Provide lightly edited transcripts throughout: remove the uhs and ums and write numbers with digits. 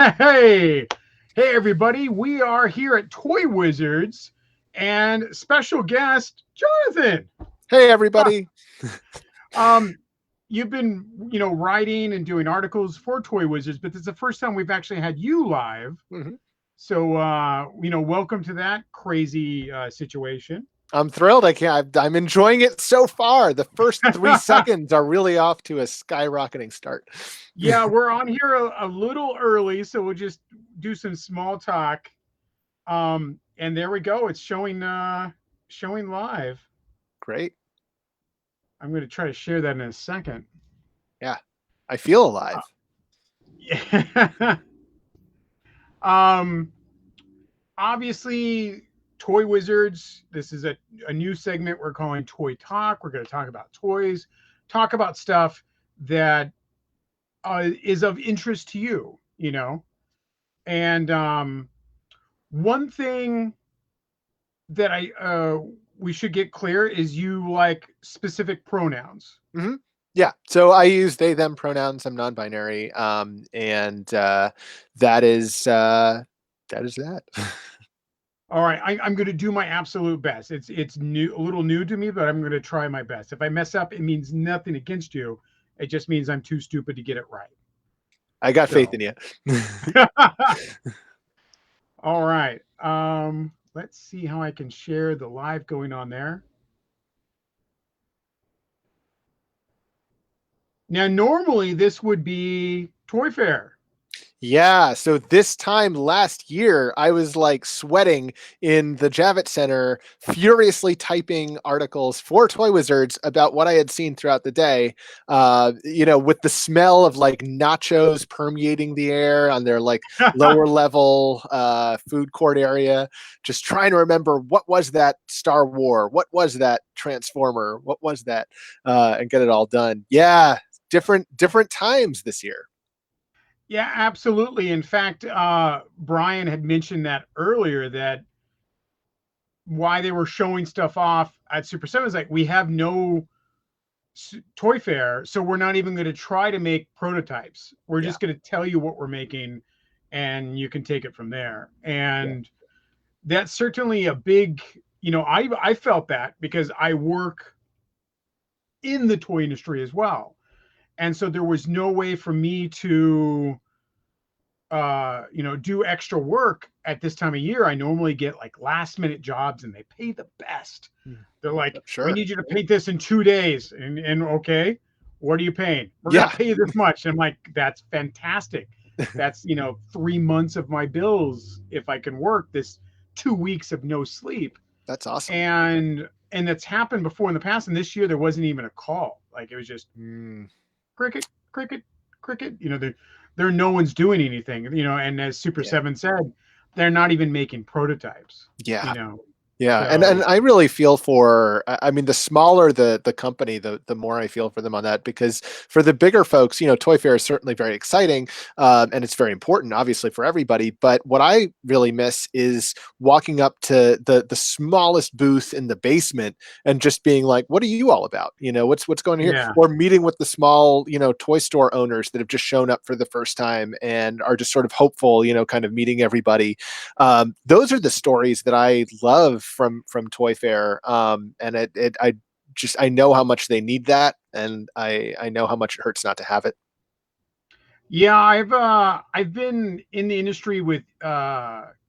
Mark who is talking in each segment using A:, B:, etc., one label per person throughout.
A: Hey, hey, everybody. We are here at Toy Wizards and special guest, Jonathan.
B: Hey, everybody.
A: Um, you've been, writing and doing articles for Toy Wizards, but this is the first time we've actually had you live.
B: Mhm.
A: So, welcome to that crazy situation.
B: I'm thrilled. I'm enjoying it so far. The first 3 seconds are really off to a skyrocketing start.
A: Yeah, we're on here a little early, so we'll just do some small talk. And there we go. It's showing live.
B: Great.
A: I'm going to try to share that in a second.
B: Yeah. I feel alive.
A: Yeah. um, Obviously, Toy Wizards. This is a new segment we're calling Toy Talk. We're going to talk about toys, talk about stuff that is of interest to you. And one thing that we should get clear is you like specific pronouns.
B: hmm Yeah. So I use they, them pronouns. I'm non-binary. And that is that is that.
A: All right, I'm going to do my absolute best. It's new, a little new to me, but I'm going to try my best. If I mess up, it means nothing against you. It just means I'm too stupid to get it right.
B: I got faith
A: So,
B: in you.
A: all right. Let's see how I can share the live going on there. Now, normally this would be Toy Fair.
B: Yeah. So this time last year, I was like sweating in the Javits Center, furiously typing articles for Toy Wizards about what I had seen throughout the day. With the smell of like nachos permeating the air on their like lower level food court area, just trying to remember what was that Star War, what was that Transformer, what was that, and get it all done. Yeah. Different times this year.
A: Yeah, absolutely. In fact, Brian had mentioned that earlier, that why they were showing stuff off at Super 7 is like, we have no toy fair, so we're not even going to try to make prototypes. We're
B: Yeah.
A: just going to tell you what we're making, and you can take it from there.
B: Yeah.
A: And that's certainly a big, I felt that because I work in the toy industry as well, and so there was no way for me to do extra work at this time of year. I normally get like last minute jobs and they pay the best. They're like, we
B: Sure.
A: need you to paint this in 2 days. And okay, what are you paying? We're gonna
B: Yeah.
A: pay you this much. And I'm like, that's fantastic. That's 3 months of my bills if I can work this 2 weeks of no sleep.
B: That's awesome.
A: And that's happened before in the past. And this year there wasn't even a call. Like, it was just
B: Mm,
A: cricket, cricket, cricket. There no one's doing anything. And as Super
B: yeah.
A: 7 said, they're not even making prototypes. You
B: Yeah.
A: know,
B: Yeah, and
A: so
B: I really feel for. I mean, the smaller the company, the more I feel for them on that, because for the bigger folks, Toy Fair is certainly very exciting, and it's very important, obviously, for everybody. But what I really miss is walking up to the smallest booth in the basement and just being like, "What are you all about? What's going on here?"
A: yeah,
B: Or meeting with the small, toy store owners that have just shown up for the first time and are just sort of hopeful, kind of meeting everybody. Those are the stories that I love from Toy Fair, and I know how much they need that, and I know how much it hurts not to have it.
A: yeah. I've been in the industry with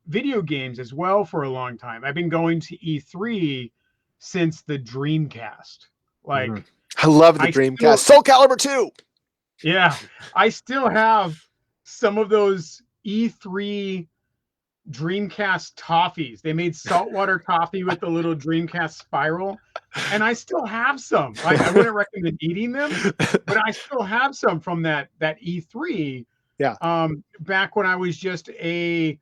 A: video games as well for a long time. I've been going to E3 since the Dreamcast.
B: Mhm.
A: Like,
B: I love the
A: I
B: Dreamcast.
A: still,
B: Soul Calibur 2.
A: yeah, I still have some of those E3 Dreamcast toffees. They made saltwater toffee with the little Dreamcast spiral, and I still have some. I wouldn't recommend eating them, but I still have some from that E3.
B: Yeah.
A: Back when I was just a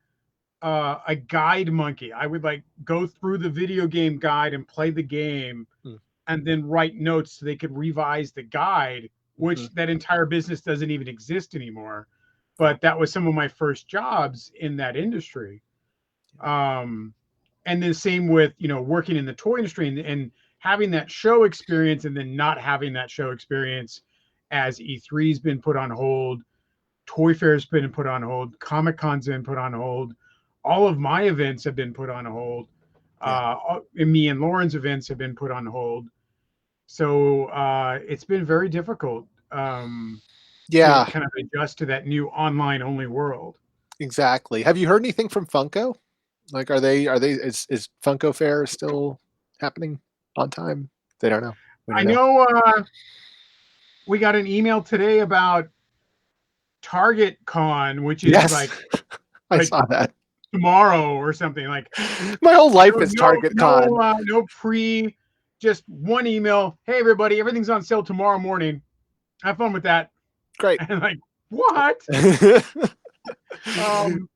A: guide monkey. I would like go through the video game guide and play the game, and then write notes so they could revise the guide,
B: Mm-hmm.
A: which that entire business doesn't even exist anymore.
B: Yeah.
A: But that was some of my first jobs in that industry. Um, and then same with working in the toy industry, and having that show experience, and then not having that show experience as E3's been put on hold. Toy Fair's been put on hold. Comic-Con's been put on hold. All of my events have been put on hold.
B: Yeah.
A: And me and Lauren's events have been put on hold. So it's been very difficult to
B: Yeah,
A: kind of adjust to that new online only world.
B: exactly. Have you heard anything from Funko? Like, is Funko Fair still happening on time? They don't know. We
A: I
B: don't know.
A: know we got an email today about Target Con, which is
B: Yes,
A: like
B: I
A: like
B: saw that.
A: tomorrow or something. Like
B: My whole life
A: no
B: is Target Con.
A: no pre, just one email. Hey everybody, everything's on sale tomorrow morning. Have fun with that.
B: Great.
A: And like what?
B: Oh
A: Um,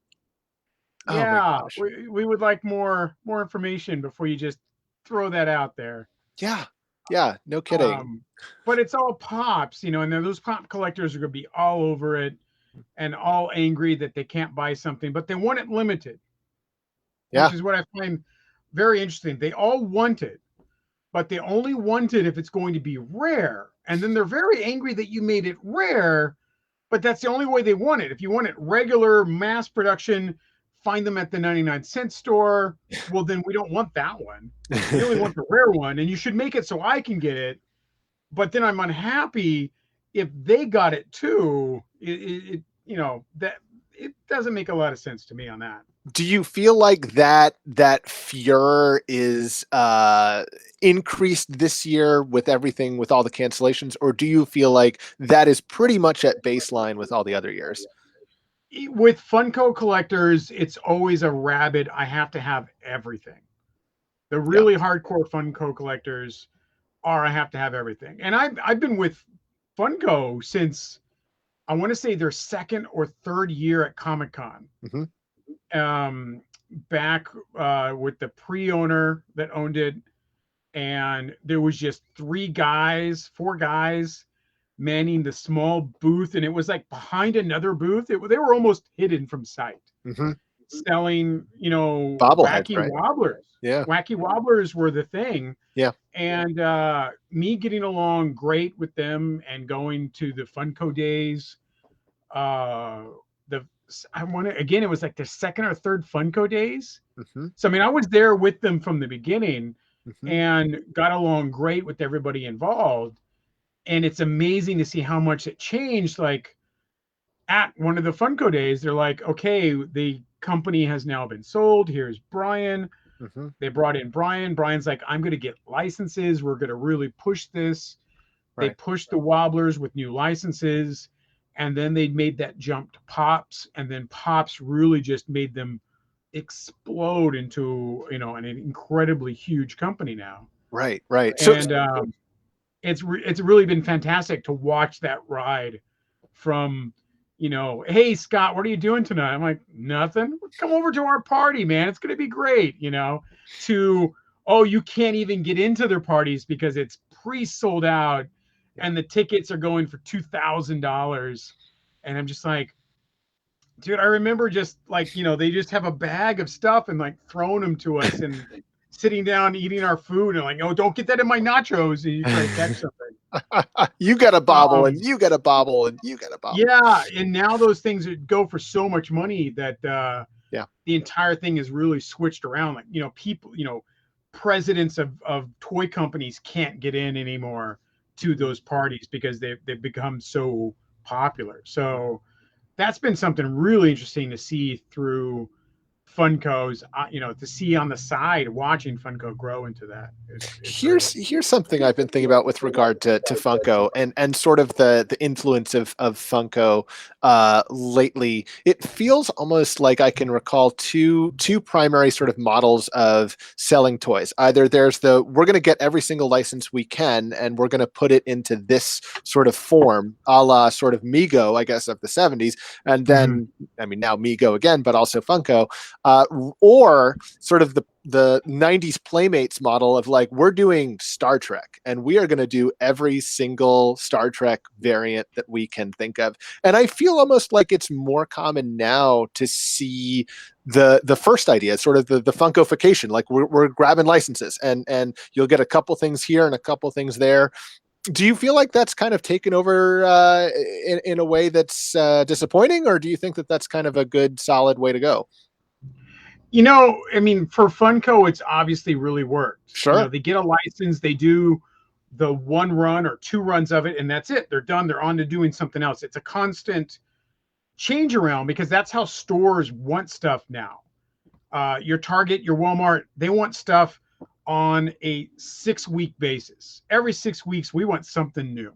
B: my
A: yeah,
B: gosh.
A: we would like more information before you just throw that out there.
B: Yeah. Yeah. No kidding.
A: Um, but it's all pops, you know, and then those pop collectors are going to be all over it and all angry that they can't buy something, but they want it limited, which
B: Yeah.
A: is what I find very interesting. They all want it, but they only want it if it's going to be rare. And then they're very angry that you made it rare, but that's the only way they want it. If you want it regular mass production, find them at the 99-cent store. Well, then we don't want that one. We only want the rare one, and you should make it so I can get it. But then I'm unhappy if they got it too. It you know, that it doesn't make a lot of sense to me on that.
B: Do you feel like that furor is increased this year with everything, with all the cancellations, or do you feel like that is pretty much at baseline with all the other years?
A: With Funko collectors, it's always a rabid. I have to have everything. The
B: Yeah.
A: really hardcore Funko collectors are I have to have everything. And I've been with Funko since I want to say their second or third year at Comic Con.
B: Hmm.
A: Back with the pre-owner that owned it, and there was just four guys manning the small booth, and it was like behind another booth. They were almost hidden from sight,
B: Hmm.
A: selling, you know,
B: Bobbleheads,
A: wacky
B: right?
A: wobblers.
B: Yeah.
A: Wacky wobblers were the thing.
B: Yeah.
A: And me getting along great with them and going to the Funko days. Uh, the I want to again, it was like the second or third Funko days.
B: Hmm.
A: So I mean, I was there with them from the beginning
B: Hmm.
A: and got along great with everybody involved. And it's amazing to see how much it changed. Like at one of the Funko days, they're like, okay, the company has now been sold. Here's Brian.
B: Hmm.
A: They brought in Brian. Brian's like, I'm going to get licenses. We're going to really push this. They
B: Right.
A: pushed the Wobblers with new licenses. And then they made that jump to Pops. And then Pops really just made them explode into, you know, an incredibly huge company now.
B: Right. Right. So
A: And it's really been fantastic to watch that ride from, you know, hey Scott, what are you doing tonight? I'm like, nothing. Come over to our party, man. It's gonna be great, you know. To oh, you can't even get into their parties because it's pre-sold out
B: yeah.
A: and the tickets are going for $2,000. And I'm just like, dude, I remember just like, you know, they just have a bag of stuff and like throwing them to us and sitting down eating our food and like, oh, don't get that in my nachos, and you try to catch something.
B: You got a bobble, and
A: Um,
B: you got a bobble, and you got a bobble.
A: yeah, and now those things go for so much money that
B: Yeah.
A: the entire thing is really switched around. Like, you know, people, you know, presidents of toy companies can't get in anymore to
B: Mhm.
A: those parties because they've become so popular. So that's been something really interesting to see through Funko's, you know, to see on the side watching Funko grow into that is great.
B: Here's something I've been thinking about with regard to Funko and sort of the influence of Funko lately. It feels almost like I can recall two primary sort of models of selling toys. Either there's the we're going to get every single license we can and we're going to put it into this sort of form, a la sort of Mego, I guess, of the 70s, and
A: Mhm.
B: then I mean now Mego again, but also Funko, uh, or sort of the 90s Playmates model of like, we're doing Star Trek and we are going to do every single Star Trek variant that we can think of. And I feel almost like it's more common now to see the first idea, sort of the Funkofication, like we're grabbing licenses and you'll get a couple things here and a couple things there. Do you feel like that's kind of taken over in a way that's disappointing, or do you think that that's kind of a good, solid way to go?
A: I mean, for Funko, it's obviously really worked.
B: Sure.
A: They get a license, they do the one run or two runs of it, and that's it. They're done. They're on to doing something else. It's a constant change around because that's how stores want stuff now. Your Target, your Walmart, they want stuff on a 6-week basis. Every 6 weeks, we want something new.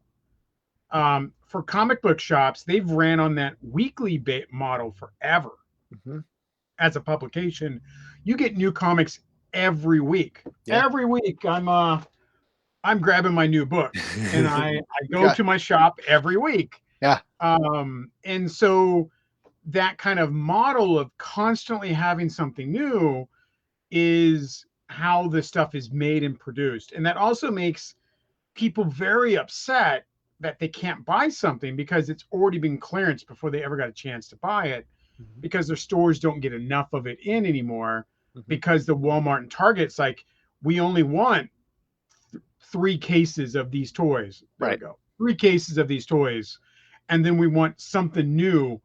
A: For comic book shops, they've ran on that weekly model forever.
B: Hmm.
A: As a publication, you get new comics every week.
B: Yeah.
A: Every week, I'm grabbing my new book, and I go
B: Yeah.
A: to my shop every week.
B: Yeah.
A: And so that kind of model of constantly having something new is how the stuff is made and produced. And that also makes people very upset that they can't buy something because it's already been clearanced before they ever got a chance to buy it,
B: Hmm.
A: because their stores don't get enough of it in anymore,
B: Hmm.
A: because the Walmart and Target's like, we only want 3 cases of these toys. There we
B: Right.
A: go. 3 cases of these toys. And then we want something new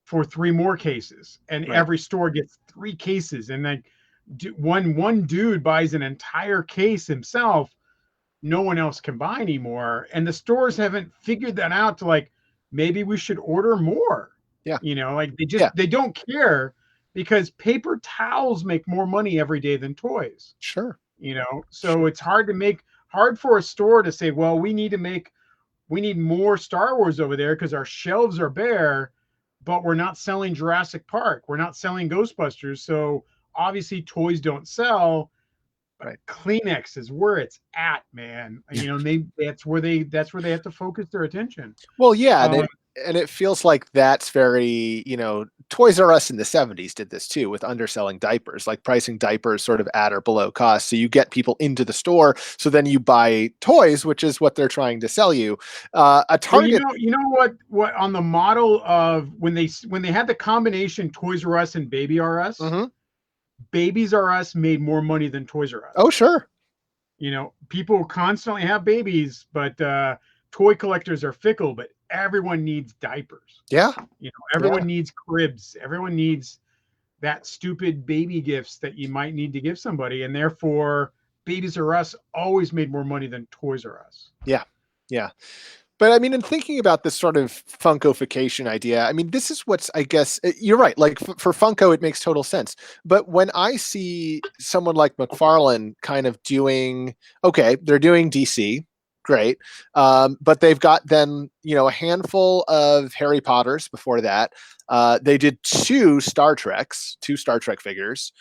A: for 3 more cases. And
B: Right.
A: every store gets 3 cases. And then one dude buys an entire case himself, no one else can buy anymore. And the stores haven't figured that out to like, maybe we should order more.
B: Yeah.
A: Like
B: Yeah.
A: they don't care, because paper towels make more money every day than toys.
B: Sure.
A: So
B: Sure.
A: it's hard for a store to say, well, we need more Star Wars over there because our shelves are bare, but we're not selling Jurassic Park. We're not selling Ghostbusters. So obviously toys don't sell. But
B: Right.
A: Kleenex is where it's at, man. And that's where they have to focus their attention.
B: Well, yeah,
A: Um,
B: and it feels like that's very, Toys R Us in the 70s did this too with underselling diapers, like pricing diapers sort of at or below cost. So you get people into the store, so then you buy toys, which is what they're trying to sell you. A
A: well,
B: Target.
A: you know what on the model of when they had the combination Toys R Us and Baby R Us,
B: Mhm.
A: Babies R Us made more money than Toys R
B: Oh,
A: Us.
B: sure.
A: People constantly have babies, but toy collectors are fickle. But everyone needs diapers.
B: Yeah. Yeah.
A: Everyone needs cribs. Everyone needs that stupid baby gifts that you might need to give somebody, and therefore Babies R Us always made more money than Toys R Us.
B: Yeah. Yeah. But I mean, in thinking about this sort of Funkofication idea, I mean, this is what's, I guess, you're right. Like for Funko, it makes total sense. But when I see someone like McFarlane kind of doing, okay, they're doing DC, great. But they've got then, a handful of Harry Potters before that. They did two Star Trek figures,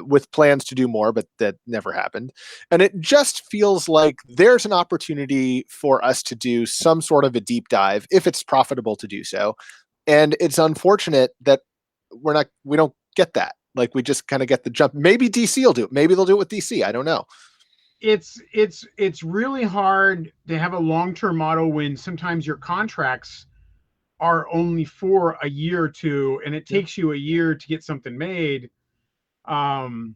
B: with plans to do more, but that never happened. And it just feels like there's an opportunity for us to do some sort of a deep dive if it's profitable to do so. And it's unfortunate that we don't get that. Like we just kind of get the jump. Maybe DC will do it. Maybe they'll do it with DC. I don't know.
A: It's really hard to have a long-term model when sometimes your contracts are only for a year or two, and it
B: Yeah.
A: takes you a year to get something made. um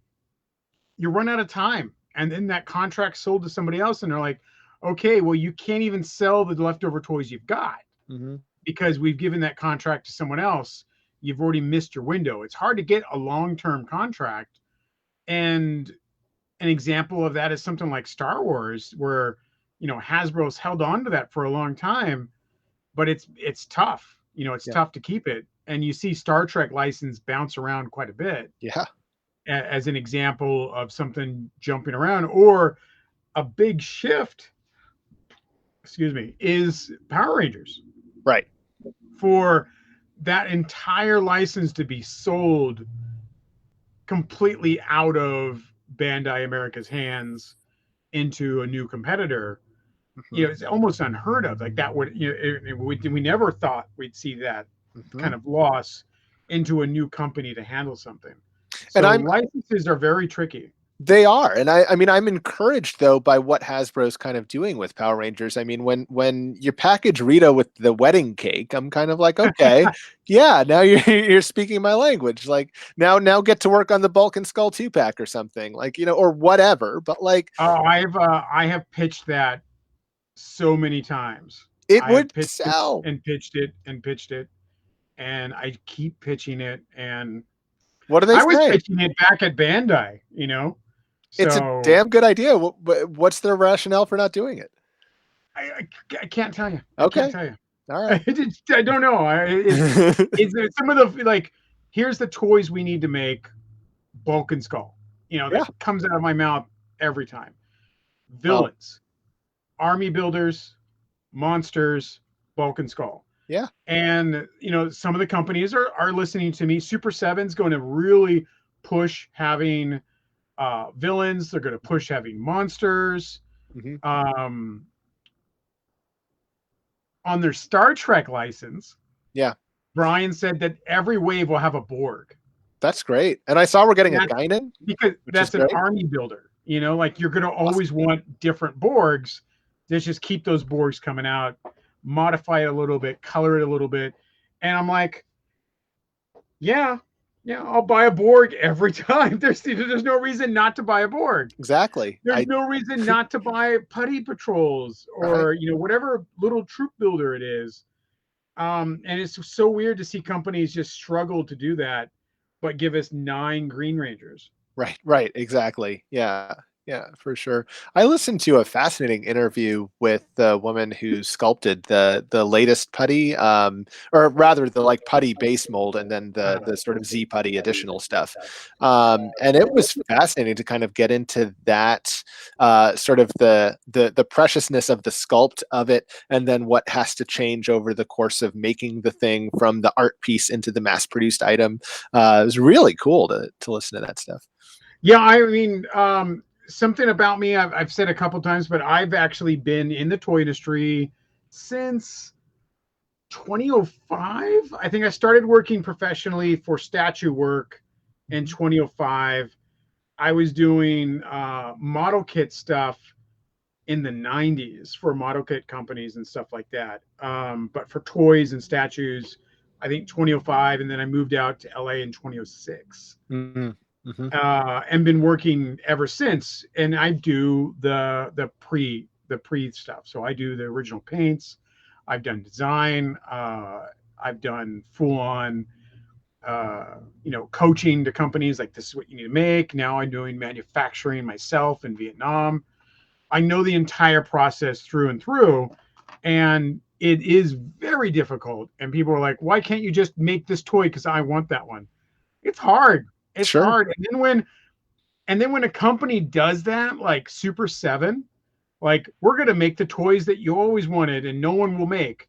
A: you run out of time, and then that contract sold to somebody else, and they're like, okay, well, you can't even sell the leftover toys you've got
B: Mm-hmm.
A: because we've given that contract to someone else. You've already missed your window. It's hard to get a long-term contract. And an example of that is something like Star Wars, where Hasbro's held on to that for a long time, but it's tough. It's
B: Yeah.
A: tough to keep it. And you see Star Trek license bounce around quite a bit
B: Yeah.
A: as an example of something jumping around. Or a big shift, excuse me, is Power Rangers.
B: Right.
A: For that entire license to be sold completely out of Bandai America's hands into a new competitor,
B: Mm-hmm.
A: it's almost unheard of. Like that would, we never thought we'd see that
B: Mm-hmm.
A: kind of loss into a new company to handle something.
B: And
A: So
B: I'm
A: licenses are very tricky.
B: They are, and I mean, I'm encouraged though by what Hasbro's kind of doing with Power Rangers. I mean, when you package Rita with the wedding cake, I'm kind of like, okay, yeah, now you're you're speaking my language. Like now get to work on the Bulk and Skull 2-pack or something, like or whatever. But like,
A: I have pitched that so many times.
B: It
A: I have
B: would
A: pitched it
B: sell.
A: and pitched it and pitched it, and I keep pitching it. And
B: What do they
A: I was
B: say?
A: pitching it back at Bandai, you know.
B: It's a
A: So
B: damn good idea. What's their rationale for not doing it?
A: I can't tell you. I can't
B: Okay.
A: tell you.
B: All right.
A: I don't know. It's some of the like. Here's the toys we need to make. Bulk and Skull. You know, that
B: Yeah.
A: comes out of my mouth every time.
B: Well,
A: Villains, army builders, monsters, Bulk and Skull.
B: yeah.
A: And you know, some of the companies are listening to me. Super Seven's going to really push having villains. They're going to push having monsters.
B: Hmm.
A: Um, on their Star Trek license,
B: Yeah.
A: Brian said that every wave will have a Borg.
B: That's great. And I saw we're getting a
A: That's
B: Guinan,
A: because
B: which is
A: that's an
B: great.
A: army builder. You know, like you're going to
B: Awesome.
A: always want different Borgs. Let's just keep those Borgs coming out, modify it a little bit, color it a little bit. And I'm like, yeah, I'll buy a Borg every time. There's no reason not to buy a Borg.
B: Exactly.
A: There's no reason not to buy Putty Patrols or
B: Right.
A: you know whatever little troop builder it is. And it's so weird to see companies just struggle to do that, but give us 9 Green Rangers.
B: Right, exactly. Yeah, for sure. I listened to a fascinating interview with the woman who sculpted the latest putty, or rather the like putty base mold, and then the sort of Z putty additional stuff. And it was fascinating to kind of get into that sort of the preciousness of the sculpt of it, and then what has to change over the course of making the thing from the art piece into the mass produced item. It was really cool to listen to that stuff.
A: Yeah, I mean, something about me I've said a couple times, but I've actually been in the toy industry since 2005. I think I started working professionally for statue work in 2005. I was doing model kit stuff in the 90s for model kit companies and stuff like that. But for toys and statues, I think 2005, and then I moved out to LA in 2006.
B: Mm-hmm. Mm-hmm.
A: And been working ever since. And I do the pre stuff. So I do the original paints. I've done design. I've done full on, coaching to companies like this is what you need to make. Now I'm doing manufacturing myself in Vietnam. I know the entire process through and through, and it is very difficult. And people are like, "Why can't you just make this toy? Because I want that one." It's hard. It's
B: Sure.
A: hard. And then when a company does that, like Super 7, like we're gonna make the toys that you always wanted and no one will make.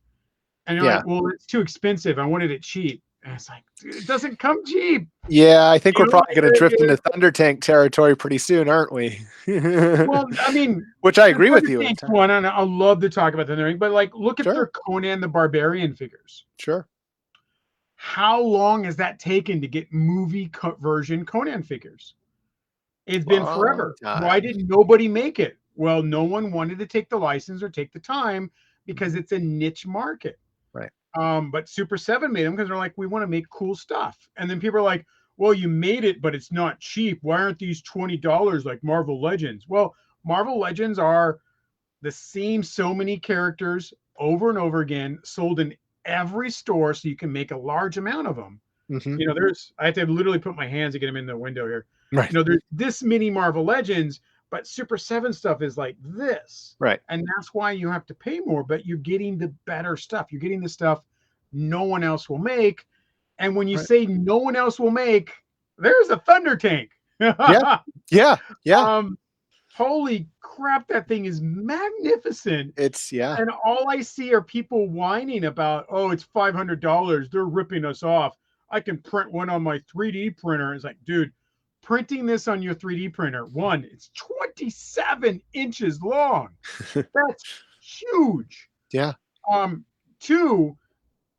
A: And you're
B: Yeah.
A: like, well, it's too expensive. I wanted it cheap. And it's like, dude, it doesn't come cheap.
B: Yeah, I think
A: You
B: we're
A: know,
B: probably going to drift into Thunder Tank territory pretty soon, aren't we?
A: well, I mean,
B: Which I
A: the
B: agree with
A: Thunder
B: you
A: Tank
B: entirely.
A: one, and I love to talk about the Thunder Tank, but like, look at their
B: Sure,
A: Conan the Barbarian figures.
B: sure.
A: How long has that taken to get movie version Conan figures? It's been
B: Long
A: forever. Why
B: time.
A: didn't nobody make it? Well, no one wanted to take the license or take the time because it's a niche market.
B: Right.
A: But Super 7 made them because they're like, we want to make cool stuff. And then people are like, well, you made it, but it's not cheap. Why aren't these $20 like Marvel Legends? Well, Marvel Legends are the same so many characters over and over again, sold in every store so you can make a large amount of them.
B: Mm-hmm.
A: You know, I have to literally put my hands to get them in the window here.
B: Right.
A: You know, there's this many Marvel Legends, but Super 7 stuff is like this.
B: Right.
A: And that's why you have to pay more, but you're getting the better stuff. You're getting the stuff no one else will make. And when you
B: Right.
A: say no one else will make, there's a Thunder Tank.
B: Yeah.
A: Holy crap, that thing is magnificent.
B: It's
A: And all I see are people whining about, oh, it's $500. They're ripping us off. I can print one on my 3D printer. It's like, dude, printing this on your 3D printer, one, it's 27 inches long. That's huge.
B: Yeah.
A: Two,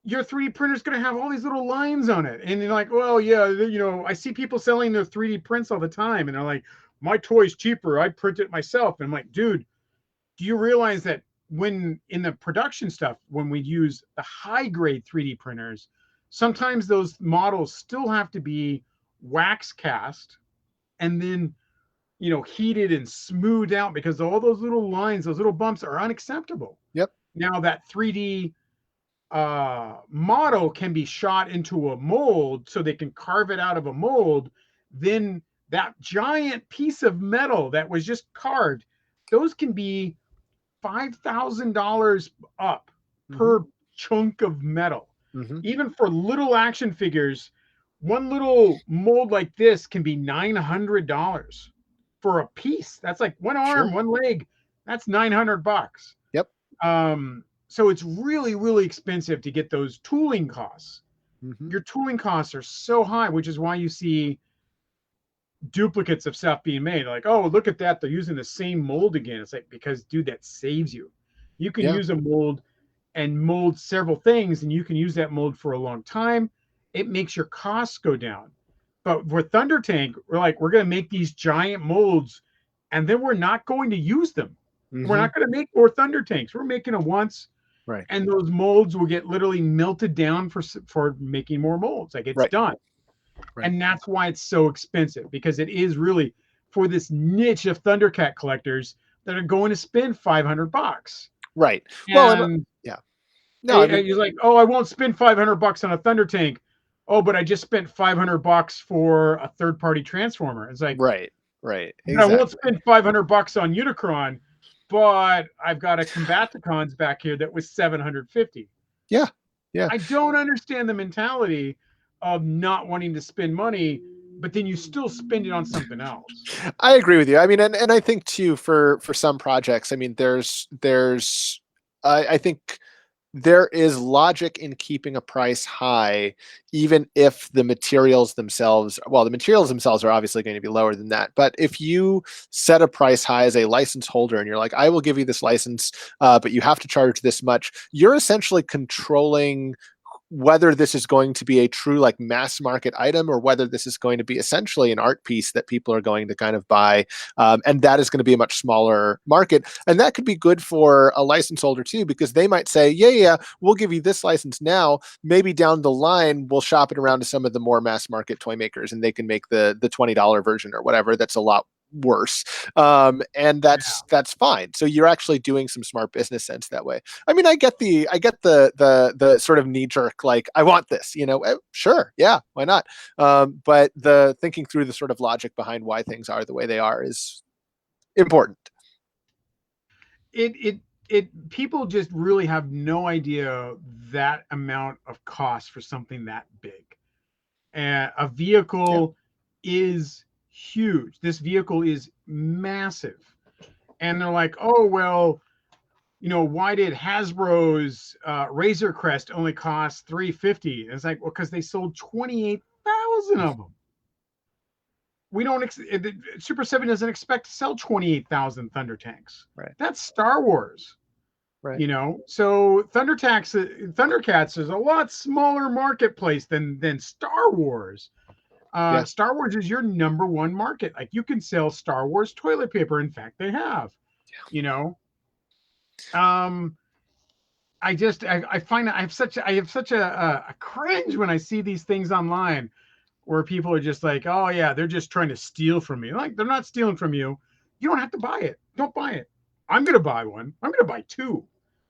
A: your 3D printer is going to have all these little lines on it. And you're like, well, yeah, I see people selling their 3D prints all the time. And they're like, my toy's cheaper. I print it myself. And I'm like, dude, do you realize that when in the production stuff, when we use the high grade 3D printers, sometimes those models still have to be wax cast and then heated and smoothed out, because all those little lines, those little bumps are unacceptable.
B: Yep.
A: Now that 3D model can be shot into a mold, so they can carve it out of a mold. Then that giant piece of metal that was just carved, those can be $5,000 up per chunk of metal. Even for little action figures, one little mold like this can be $900 for a piece. That's like one arm, one leg. That's $900.
B: Yep.
A: So it's really, really expensive to get those tooling costs. Your tooling costs are so high, which is why you see duplicates of stuff being made. Like, oh, look at that, they're using the same mold again. It's like, because dude, that saves you. You can use a mold and mold several things, and you can use that mold for a long time. It makes your costs go down. But for Thunder Tank, we're like, we're going to make these giant molds, and then we're not going to use them. We're not going to make more Thunder Tanks. We're making them once,
B: right?
A: And those molds will get literally melted down for making more molds. Like, it's done. Right. And that's why it's so expensive, because it is really for this niche of Thundercat collectors that are going to spend $500.
B: Right.
A: And
B: well, yeah.
A: No, he's like, oh, I won't spend $500 on a Thunder Tank. Oh, but I just spent $500 for a third-party transformer. It's like,
B: right. Exactly.
A: I won't spend $500 on Unicron, but I've got a Combaticons back here that was $750.
B: Yeah.
A: I don't understand the mentality of not wanting to spend money, but then you still spend it on something else.
B: I agree with you. I mean, and I think too, for some projects, I mean, there's I think there is logic in keeping a price high, even if the materials themselves, well, the materials themselves are obviously going to be lower than that. But if you set a price high as a license holder and you're like, I will give you this license, but you have to charge this much, you're essentially controlling whether this is going to be a true like mass market item, or whether this is going to be essentially an art piece that people are going to kind of buy. And that is going to be a much smaller market. And that could be good for a license holder too, because they might say, yeah, we'll give you this license now. Maybe down the line, we'll shop it around to some of the more mass market toy makers, and they can make the $20 version or whatever. That's a lot worse. And that's fine. So you're actually doing some smart business sense that way. I mean, I get the sort of knee jerk, like, I want this, sure. Yeah. Why not? But the thinking through the sort of logic behind why things are the way they are is important.
A: People just really have no idea that amount of cost for something that big. And a vehicle is huge. This vehicle is massive. And they're like, oh, well, why did Hasbro's Razor Crest only cost $350? And it's like, well, because they sold 28,000 of them. We don't Super 7 doesn't expect to sell 28,000 Thunder Tanks.
B: Right.
A: That's Star Wars.
B: Right.
A: So Thundercats is a lot smaller marketplace than Star Wars. Star Wars is your number one market. Like, you can sell Star Wars toilet paper. In fact, they have. I find I have such a cringe when I see these things online, where people are just like, oh yeah, they're just trying to steal from me. Like, they're not stealing from you. You don't have to buy it. Don't buy it. I'm gonna buy one. I'm gonna buy two.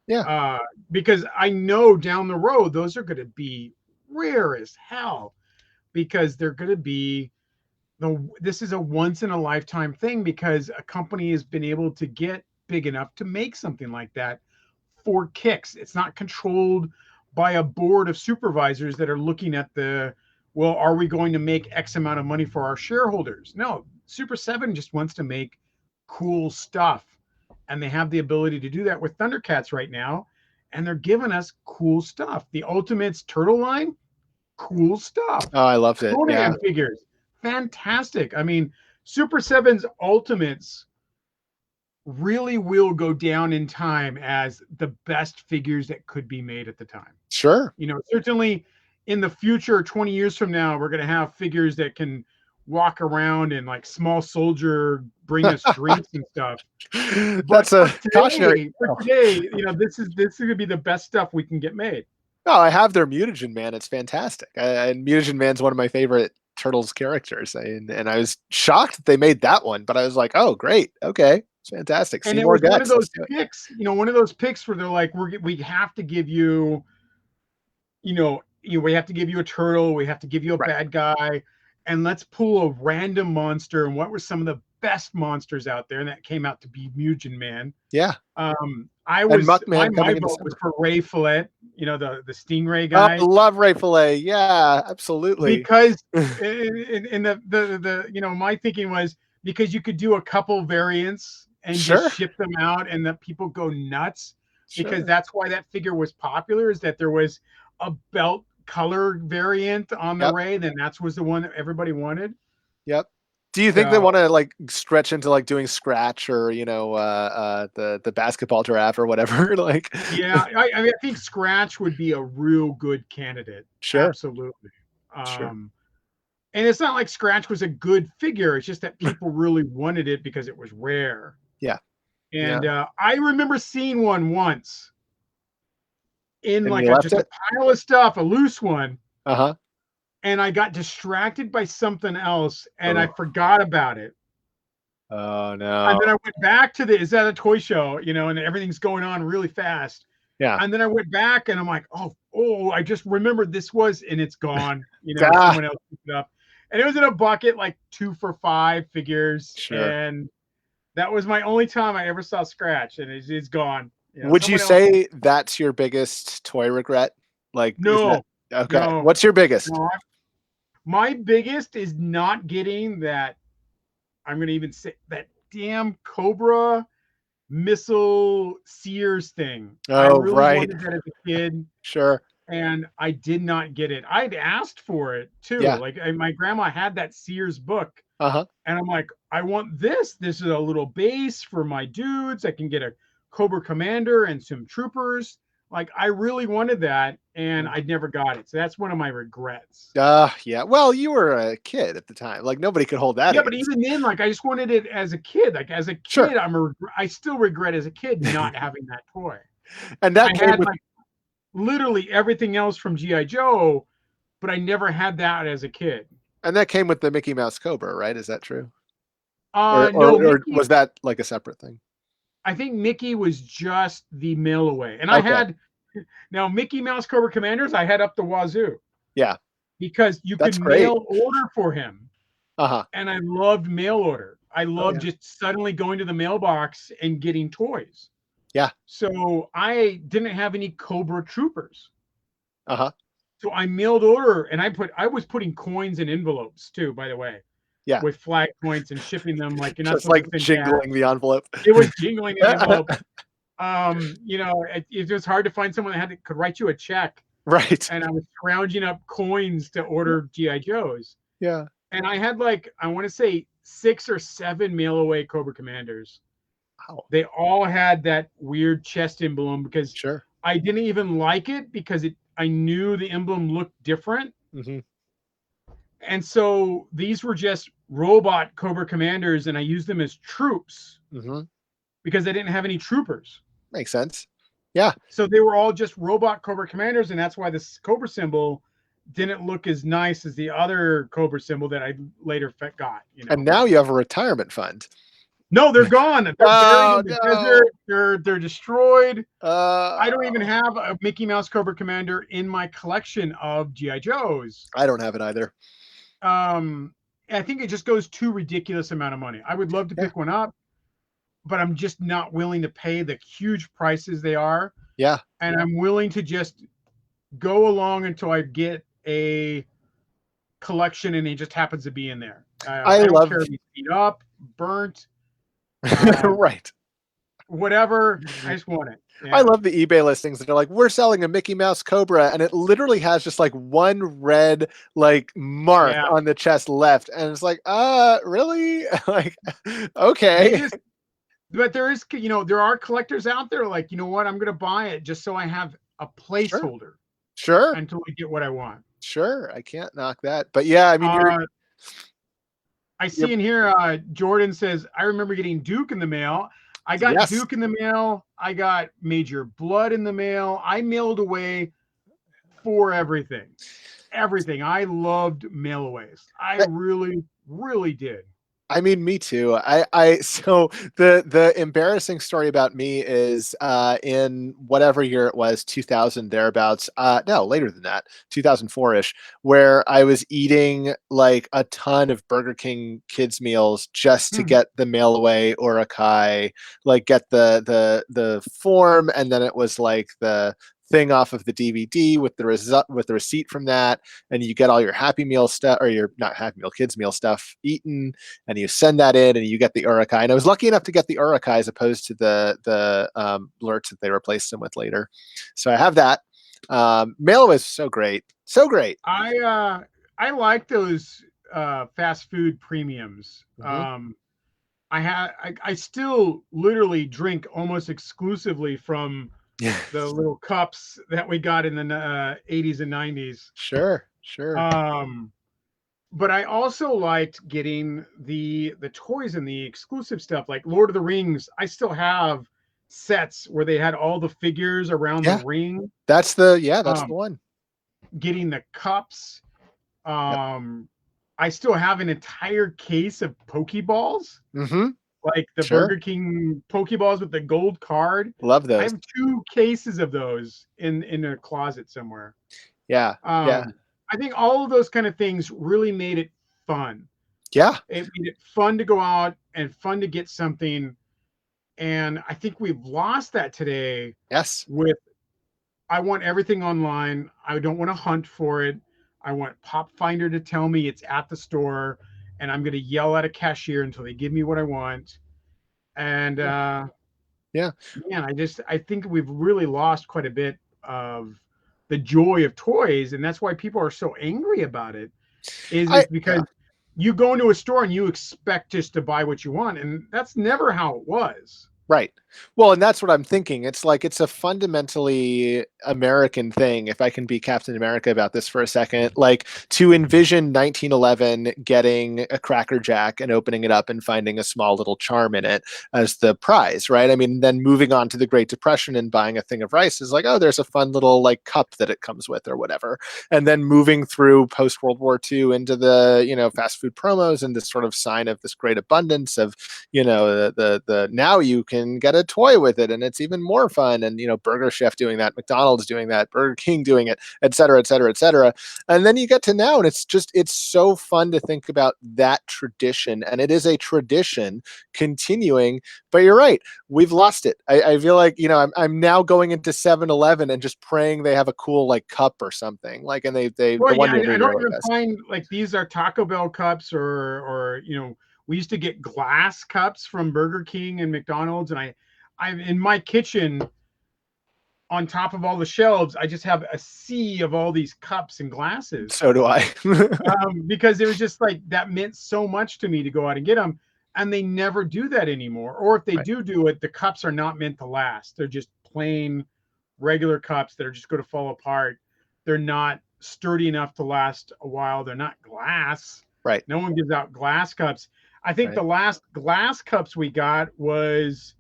B: Yeah.
A: Because I know down the road those are gonna be rare as hell, because they're gonna be this is a once in a lifetime thing, because a company has been able to get big enough to make something like that for kicks. It's not controlled by a board of supervisors that are looking at well, are we going to make X amount of money for our shareholders? No, Super 7 just wants to make cool stuff. And they have the ability to do that with Thundercats right now. And they're giving us cool stuff. The Ultimates Turtle line, cool stuff.
B: Oh, I loved it.
A: Conan figures, fantastic. I mean, Super 7's Ultimates really will go down in time as the best figures that could be made at the time.
B: Sure.
A: Certainly in the future, 20 years from now, we're going to have figures that can walk around and, like, small soldier bring us drinks and stuff.
B: That's a cautionary.
A: For today, this is going to be the best stuff we can get made.
B: No, I have their Mutagen Man. It's fantastic. And Mutagen Man's one of my favorite Turtles characters, and I was shocked that they made that one, but I was like, oh, great, okay, it's fantastic.
A: And
B: See
A: it
B: more
A: was one of
B: guts.
A: those
B: Let's do it.
A: picks, one of those picks where they're like, we have to give you, we have to give you a turtle, we have to give you a
B: Right.
A: bad guy, and let's pull a random monster. And what were some of the best monsters out there? And that came out to be Mugen Man.
B: Yeah.
A: I
B: And
A: was my
B: Muckman coming in
A: vote was
B: December.
A: for Ray Fillet, the stingray
B: Oh, I
A: guy,
B: love Ray Fillet. Yeah, absolutely.
A: because in my thinking was because you could do a couple variants and just
B: Sure.
A: ship them out, and that people go nuts, because
B: Sure.
A: that's why that figure was popular, is that there was a belt color variant on the
B: Yep.
A: Ray, then that was the one that everybody wanted.
B: Yep. Do you think they
A: So
B: want to like stretch into like doing scratch or the basketball giraffe or whatever? Like,
A: yeah, I mean, I think Scratch would be a real good candidate.
B: sure,
A: Absolutely.
B: sure.
A: And it's not like Scratch was a good figure. It's just that people really wanted it because it was rare.
B: Yeah. Yeah.
A: And I remember seeing one once in
B: And
A: like
B: you left
A: just a
B: it?
A: pile of stuff, a loose one,
B: Uh-huh.
A: and I got distracted by something else and I
B: Oh.
A: forgot about it.
B: Oh
A: And
B: no.
A: then I went back to is that a toy show, and everything's going on really fast.
B: Yeah.
A: And then I went back and I'm like, oh, I just remembered this was, and it's gone.
B: Ah,
A: Someone else picked it up. And it was in a bucket, like 2 for $5 figures.
B: sure.
A: And that was my only time I ever saw Scratch, and it's gone.
B: Would you
A: Someone else.
B: say that's your biggest toy regret? Like, is that
A: No,
B: okay?
A: no,
B: What's your biggest?
A: no. My biggest is not getting that. I'm going to even say that damn Cobra missile Sears thing. I
B: Oh,
A: really
B: right.
A: wanted that as a kid,
B: Sure.
A: and I did not get it. I'd asked for it too.
B: Yeah.
A: Like my grandma had that Sears book,
B: Uh-huh.
A: and I'm like, I want this. This is a little base for my dudes. I can get a Cobra Commander and some troopers. Like, I really wanted that, and I never got it. So that's one of my regrets.
B: Yeah. Well, you were a kid at the time. Like nobody could hold that
A: Yeah, but
B: against
A: even then, like, I just wanted it as a kid. Like, as a
B: you. Sure.
A: kid, I still regret as a kid not having that toy.
B: And
A: I
B: that came
A: had
B: with
A: like literally everything else from GI Joe, but I never had that as a kid.
B: the Mickey Mouse Cobra, right? Is that true?
A: No,
B: Or
A: Mickey.
B: was that like a separate thing?
A: I think Mickey was just the mail away, and I
B: Okay.
A: had now Mickey Mouse Cobra Commanders. I had up the wazoo.
B: Yeah.
A: Because you
B: That's
A: could
B: great.
A: mail order for him,
B: Uh-huh.
A: and I loved mail order. I loved
B: yeah.
A: just suddenly going to the mailbox and getting toys.
B: Yeah.
A: So I didn't have any Cobra troopers.
B: Uh-huh.
A: So I mailed order, and I was putting coins in envelopes too, by the way.
B: Yeah.
A: With flag points and shipping them, like you're not
B: Just
A: supposed
B: like
A: to send
B: jingling
A: cash.
B: the envelope.
A: It was jingling the envelope. It was hard to find someone that could write you a check.
B: Right.
A: And I was scrounging up coins to order GI Joes.
B: Yeah.
A: And I had like, I want to say 6 or 7 mail away Cobra Commanders.
B: Wow.
A: They all had that weird chest emblem because
B: Sure.
A: I didn't even like it because I knew the emblem looked different.
B: Mm-hmm.
A: And so these were just robot Cobra Commanders, and I used them as troops because I didn't have any troopers.
B: Makes sense. Yeah.
A: So they were all just robot Cobra Commanders, and that's why this Cobra symbol didn't look as nice as the other Cobra symbol that I later got.
B: And now you have a retirement fund.
A: No, they're gone. They're buried in the desert. They're destroyed. I don't even have a Mickey Mouse Cobra Commander in my collection of GI Joes.
B: I don't have it either.
A: I think it just goes too ridiculous amount of money. I would love to pick one up, but I'm just not willing to pay the huge prices they are.
B: Yeah.
A: And I'm willing to just go along until I get a collection and it just happens to be in there. I don't care if it's beat up, burnt,
B: right.
A: Whatever. I just want it.
B: Yeah. I love the eBay listings that are like, we're selling a Mickey Mouse Cobra, and it literally has just like one red like mark on the chest left, and it's like, really? Like, okay.
A: But there is, there are collectors out there like, you know what, I'm gonna buy it just so I have a placeholder.
B: Sure.
A: Until I get what I want.
B: Sure, I can't knock that. But yeah, I mean,
A: I see in here, Jordan says, I remember getting Duke in the mail. I got Duke in the mail. I got Major Blood in the mail. I mailed away for everything. everything. I loved mailaways. I really, really did.
B: I mean, me too. I so the embarrassing story about me is in whatever year it was, 2000 thereabouts. No, later than that, 2004-ish, where I was eating like a ton of Burger King kids meals just to get the mail away Orakai, like get the form, and then it was like the thing off of the DVD with the receipt from that, and you get all your Happy Meal stuff, or your not Happy Meal, kids meal stuff eaten, and you send that in and you get the Urukai. And I was lucky enough to get the Urukai as opposed to the lurks that they replaced them with later. So I have that. Mail was so great. So great.
A: I like those fast food premiums.
B: Mm-hmm.
A: I still literally drink almost exclusively from
B: Yeah.
A: the little cups that we got in the 80s and 90s.
B: Sure. Sure.
A: But I also liked getting the toys and the exclusive stuff like Lord of the Rings. I still have sets where they had all the figures around the
B: Yeah.
A: ring.
B: That's the
A: Um,
B: one.
A: Getting the cups.
B: Yep.
A: I still have an entire case of Pokeballs,
B: Mm-hmm.
A: like the
B: Sure.
A: Burger King Pokeballs with the gold card.
B: Love
A: I
B: those.
A: have 2 cases of those in a closet somewhere.
B: Yeah. Yeah.
A: I think all of those kind of things really made it fun.
B: Yeah.
A: It made it fun to go out and fun to get something. And I think we've lost that today
B: Yes.
A: with I want everything online. I don't want to hunt for it. I want Pop Finder to tell me it's at the store, and I'm going to yell at a cashier until they give me what I want. And
B: Yeah.
A: man, I think we've really lost quite a bit of the joy of toys, and that's why people are so angry about it. Is because
B: Yeah.
A: you go into a store and you expect just to buy what you want, and that's never how it was.
B: Right. Well, and that's what I'm thinking. It's like it's a fundamentally American thing, if I can be Captain America about this for a second. Like to envision 1911 getting a Cracker Jack and opening it up and finding a small little charm in it as the prize, right? I mean, then moving on to the Great Depression and buying a thing of rice is like, oh, there's a fun little like cup that it comes with or whatever. And then moving through post World War II into the, fast food promos and this sort of sign of this great abundance of, the now you can get a toy with it and it's even more fun, and Burger Chef doing that, McDonald's doing that, Burger King doing it, et cetera, et cetera, et cetera. And then you get to now and it's so fun to think about that tradition, and it is a tradition continuing. But you're right, we've lost it. I feel like I'm now going into 7-Eleven and just praying they have a cool like cup or something, like, and they
A: Well,
B: the one
A: yeah,
B: you're
A: I
B: doing
A: don't
B: really
A: even
B: best.
A: find like these are Taco Bell cups or we used to get glass cups from Burger King and McDonald's, and I'm in my kitchen on top of all the shelves. I just have a sea of all these cups and glasses
B: So do I.
A: because it was just like that meant so much to me to go out and get them, and they never do that anymore. Or if they
B: Right.
A: do it, the cups are not meant to last. They're just plain regular cups that are just going to fall apart. They're not sturdy enough to last a while. They're not glass.
B: Right.
A: No one gives out glass cups. I think
B: Right.
A: the last glass cups we got was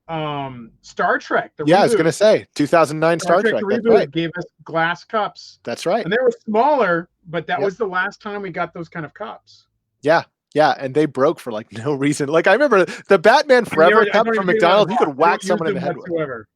A: Star Trek, the
B: Yeah, I was
A: reboot.
B: gonna say 2009
A: Star
B: Star
A: Trek
B: Trek.
A: the
B: That's right.
A: reboot gave us glass cups.
B: That's right.
A: And they were smaller, but that
B: Yep.
A: was the last time we got those kind of cups.
B: Yeah. Yeah. And they broke for like no reason. Like I remember the Batman
A: And
B: Forever
A: I
B: cup
A: don't
B: from
A: even take them out of
B: McDonald's,
A: the
B: you
A: box.
B: could
A: I
B: whack
A: don't use
B: someone in
A: them
B: the head with.
A: whatsoever.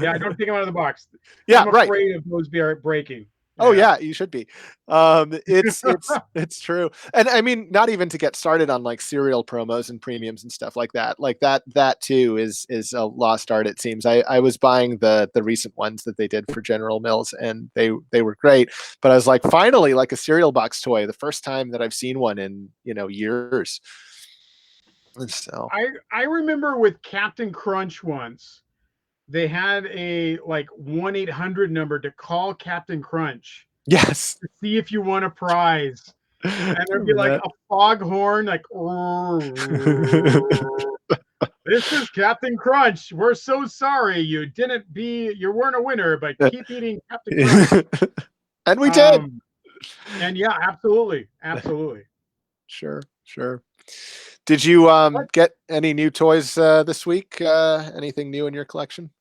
A: Yeah, I don't take them out of the box.
B: Yeah,
A: I'm
B: right.
A: afraid of those breaking.
B: Oh
A: Yeah.
B: yeah, you should be. It's true. And I mean, not even to get started on like cereal promos and premiums and stuff like that. Like that too is a lost art, it seems. I was buying the recent ones that they did for General Mills, and they were great. But I was like, finally, like a cereal box toy, the first time that I've seen one in, years. And so
A: I remember with Captain Crunch once, they had a like 1-800 number to call Captain Crunch
B: yes.
A: to see if you won a prize. And there'd be
B: Remember
A: like
B: that?
A: a foghorn, like, this is Captain Crunch. We're so sorry you weren't a winner, but keep eating Captain Crunch.
B: And we did.
A: Um, and yeah, absolutely, absolutely.
B: Sure, sure. Did you
A: But
B: get any new toys this week? Anything new in your collection?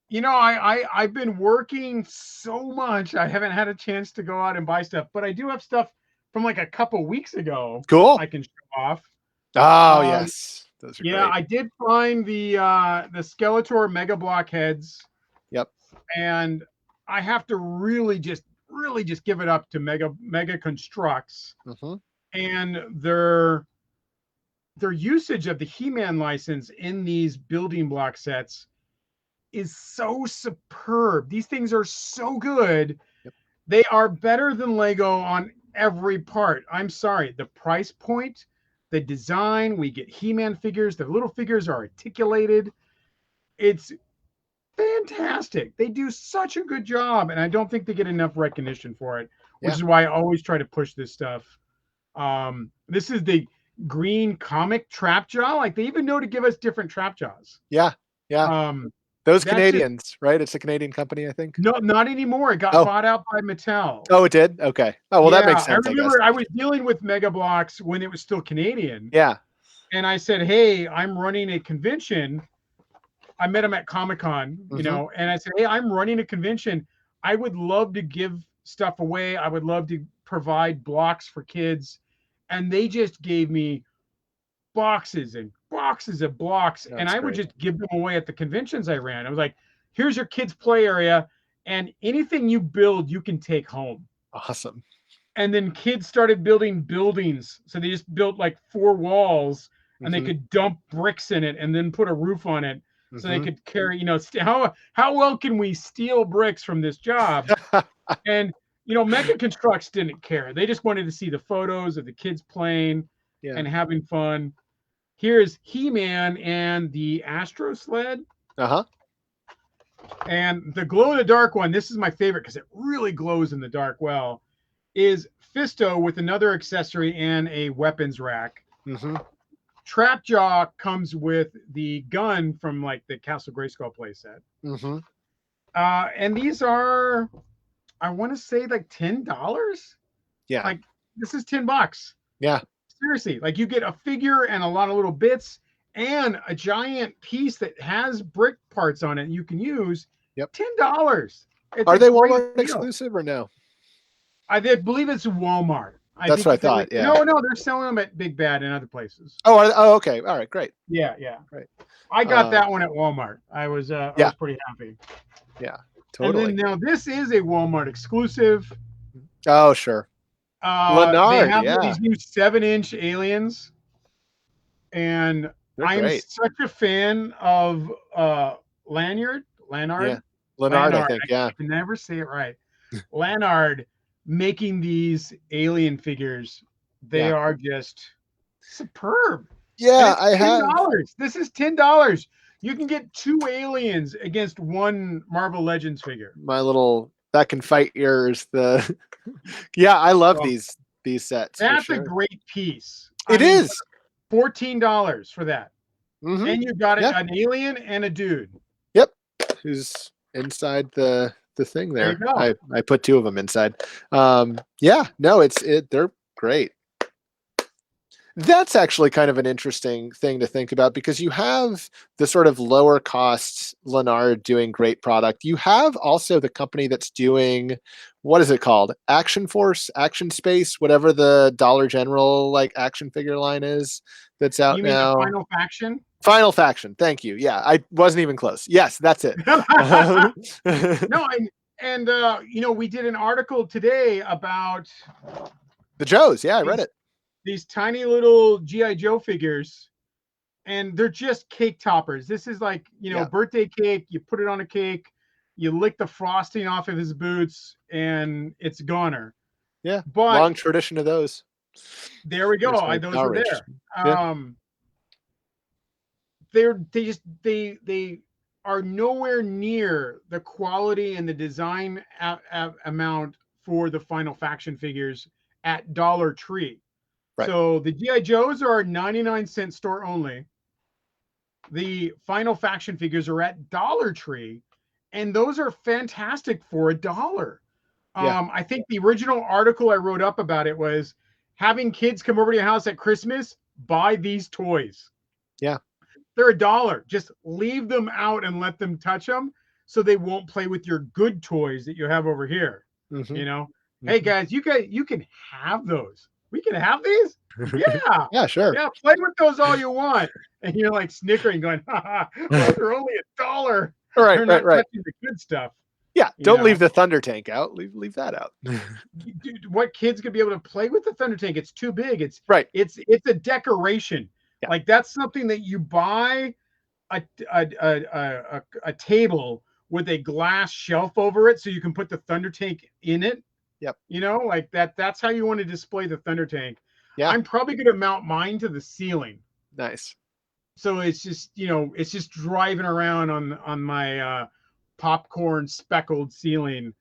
A: You know, I've been working so much. I haven't had a chance to go out and buy stuff, but I do have stuff from like a couple weeks ago
B: Cool.
A: I can show off.
B: Oh,
A: Um,
B: yes. Those are
A: yeah,
B: great.
A: I did find the Skeletor Mega Block heads,
B: Yep.
A: and I have to really just give it up to Mega Constructs
B: Hmm.
A: and their usage of the He-Man license in these building block sets is so superb. These things are so good.
B: Yep.
A: They are better than Lego on every part. I'm sorry. The price point, the design, we get He-Man figures. The little figures are articulated. It's fantastic. They do such a good job, and I don't think they get enough recognition for it, which
B: Yeah.
A: is why I always try to push this stuff. This is the green comic trap jaw. Like they even know to give us different trap jaws.
B: Yeah. Yeah.
A: Um,
B: Those
A: that's just
B: Canadians, right? It's a Canadian company, I think.
A: no, not anymore. It got
B: Oh,
A: bought out by Mattel.
B: oh, it did. Okay. Oh, well, that
A: Yeah,
B: makes
A: I
B: sense, I guess.
A: remember I was dealing with Mega Bloks when it was still Canadian,
B: Yeah.
A: and I said, "Hey, I'm running a convention." I met him at Comic-Con, you
B: Hmm.
A: know, and I said, "Hey, I'm running a convention. I would love to give stuff away. I would love to provide blocks for kids." And they just gave me boxes and boxes of blocks, and
B: That's
A: I would
B: great.
A: just give them away at the conventions I ran. I was like, "Here's your kids' play area, and anything you build, you can take home."
B: Awesome.
A: And then kids started building buildings, so they just built like 4 walls, and they
B: Hmm.
A: could dump bricks in it and then put a roof on it, so they
B: Hmm.
A: could carry. You know, how well can we steal bricks from this job? And you know, Mega Constructs didn't care. They just wanted to see the photos of the kids playing
B: Yeah.
A: and having fun. Here's He-Man and the Astro Sled.
B: Uh-huh.
A: And the glow in the dark one, this is my favorite because it really glows in the dark well, is Fisto with another accessory and a weapons rack.
B: Hmm.
A: Trapjaw comes with the gun from like the Castle Grayskull playset.
B: Hmm.
A: And these are, I want to say like $10.
B: Yeah.
A: Like this is $10.
B: Yeah.
A: Seriously, like you get a figure and a lot of little bits and a giant piece that has brick parts on it you can use.
B: Yep.
A: $10. It's
B: Are
A: a
B: they
A: great
B: Walmart
A: deal.
B: exclusive or no?
A: I believe it's Walmart. I
B: That's
A: think
B: what I
A: that
B: thought. Yeah.
A: no, they're selling them at Big Bad and other places.
B: Oh, oh, okay. All right. Great.
A: Yeah, yeah.
B: Great.
A: I got that one at Walmart. I
B: Yeah.
A: was pretty happy.
B: Yeah.
A: And then
B: Totally.
A: now this is a Walmart exclusive.
B: Oh, sure.
A: They
B: Leonard.
A: have
B: Yeah.
A: these new 7-inch aliens, and
B: They're
A: I'm
B: great.
A: such a fan of Lanyard, Lanard,
B: Yeah. Leonard, I
A: Lanard.
B: think. Yeah.
A: I can never say it right. Lanard making these alien figures. They
B: Yeah.
A: are just superb. And
B: Yeah.
A: it's
B: I
A: $10.
B: have
A: This is $10. You can get 2 aliens against one Marvel Legends figure.
B: my little that can fight yours. The yeah, I love
A: Well,
B: these sets for
A: that's a
B: sure.
A: great piece. I
B: It
A: mean,
B: is.
A: $14 for that.
B: Mm-hmm.
A: And you got
B: Yeah.
A: an alien and a dude.
B: Yep. Who's inside the thing
A: There you
B: there?
A: go.
B: I put two of them inside. Yeah. No, they're great. That's actually kind of an interesting thing to think about because you have the sort of lower cost Leonard doing great product. You have also the company that's doing, what is it called? Action Force, Action Space, whatever the Dollar General like action figure line is that's out
A: You mean the
B: now.
A: Final Faction?
B: Final Faction. Thank you. Yeah, I wasn't even close. Yes, that's it.
A: No, and you know, we did an article today about
B: The Joes. Yeah, I read
A: these,
B: it.
A: these tiny little GI Joe figures, and they're just cake toppers. This is like, you know,
B: Yeah.
A: birthday cake. You put it on a cake, you lick the frosting off of his boots, and it's goner.
B: Yeah.
A: But
B: Long tradition of those.
A: there we
B: There's
A: go.
B: my
A: Those
B: Power
A: were
B: Rangers.
A: there.
B: Yeah.
A: They are nowhere near the quality and the design amount for the Final Faction figures at Dollar Tree.
B: Right.
A: So the GI Joes are 99-cent store only. The Final Faction figures are at Dollar Tree, and those are fantastic for $1.
B: Yeah.
A: I think the original article I wrote up about it was having kids come over to your house at Christmas, buy these toys.
B: Yeah.
A: They're $1. Just leave them out and let them touch them. so they won't play with your good toys that you have over here.
B: Mm-hmm.
A: You know, hey
B: Mm-hmm.
A: guys, you can have those. We can have these. Yeah,
B: Yeah, sure.
A: yeah, play with those all you want. And you're like snickering, going, ha, ha, those are only $1.
B: Right,
A: They're
B: right,
A: not
B: right.
A: touching the good stuff.
B: Yeah,
A: You
B: don't leave
A: know,
B: the thunder tank out. Leave that out.
A: dude, what kids gonna be able to play with the Thunder Tank? It's too big.
B: Right.
A: It's a decoration.
B: Yeah.
A: Like that's something that you buy a table with a glass shelf over it so you can put the Thunder Tank in it.
B: Yep.
A: You know, like that's how you want to display the Thunder Tank.
B: Yeah.
A: I'm probably going to mount mine to the ceiling.
B: Nice.
A: So it's just, it's just driving around on my popcorn speckled ceiling,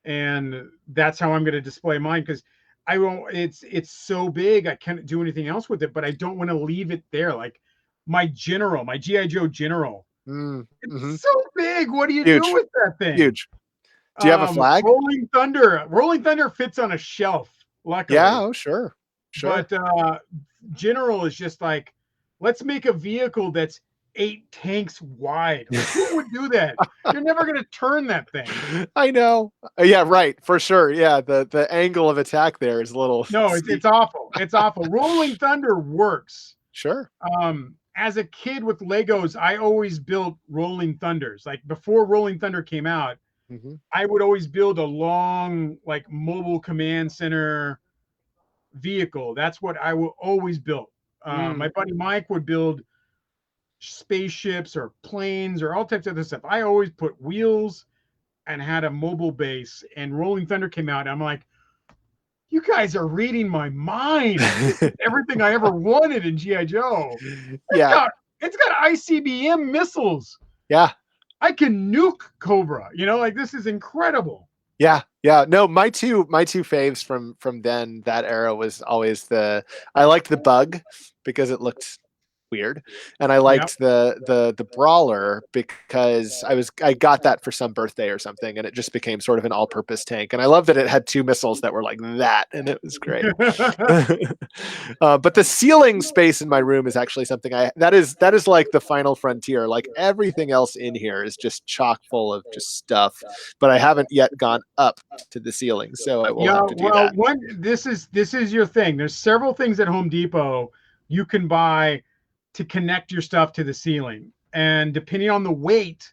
A: and that's how I'm going to display mine, because I won't. It's so big I can't do anything else with it, but I don't want to leave it there. Like my GI Joe General,
B: Mm-hmm.
A: it's so big. What do you do
B: Huge.
A: with that thing?
B: Huge. Do you have a flag?
A: Rolling Thunder fits on a shelf,
B: Yeah.
A: luckily.
B: Oh, sure. Sure.
A: But General is just like, let's make a vehicle that's 8 tanks wide. Like, who would do that? You're never going to turn that thing.
B: I know. Yeah, right. For sure. Yeah. The angle of attack there is a little
A: No,
B: steep.
A: it's awful. It's awful. Rolling Thunder works.
B: Sure.
A: As a kid with Legos, I always built Rolling Thunders. Like before Rolling Thunder came out,
B: Mm-hmm.
A: I would always build a long, like mobile command center vehicle. That's what I will always build. My buddy Mike would build spaceships or planes or all types of other stuff. I always put wheels and had a mobile base. And Rolling Thunder came out. And I'm like, you guys are reading my mind. This is everything I ever wanted in GI Joe.
B: Yeah.
A: It's got ICBM missiles.
B: Yeah.
A: I can nuke Cobra. Like this is incredible.
B: Yeah. Yeah. No, my two faves from then, that era, was always I liked the Bug because it looked weird, and I liked the Brawler because I got that for some birthday or something, and it just became sort of an all-purpose tank. And I love that it had 2 missiles that were like that, and it was great. But the ceiling space in my room is actually something that is like the final frontier. Like everything else in here is just chock full of just stuff, but I haven't yet gone up to the ceiling, so I will have to do that.
A: This is your thing. There's several things at Home Depot you can buy to connect your stuff to the ceiling, and depending on the weight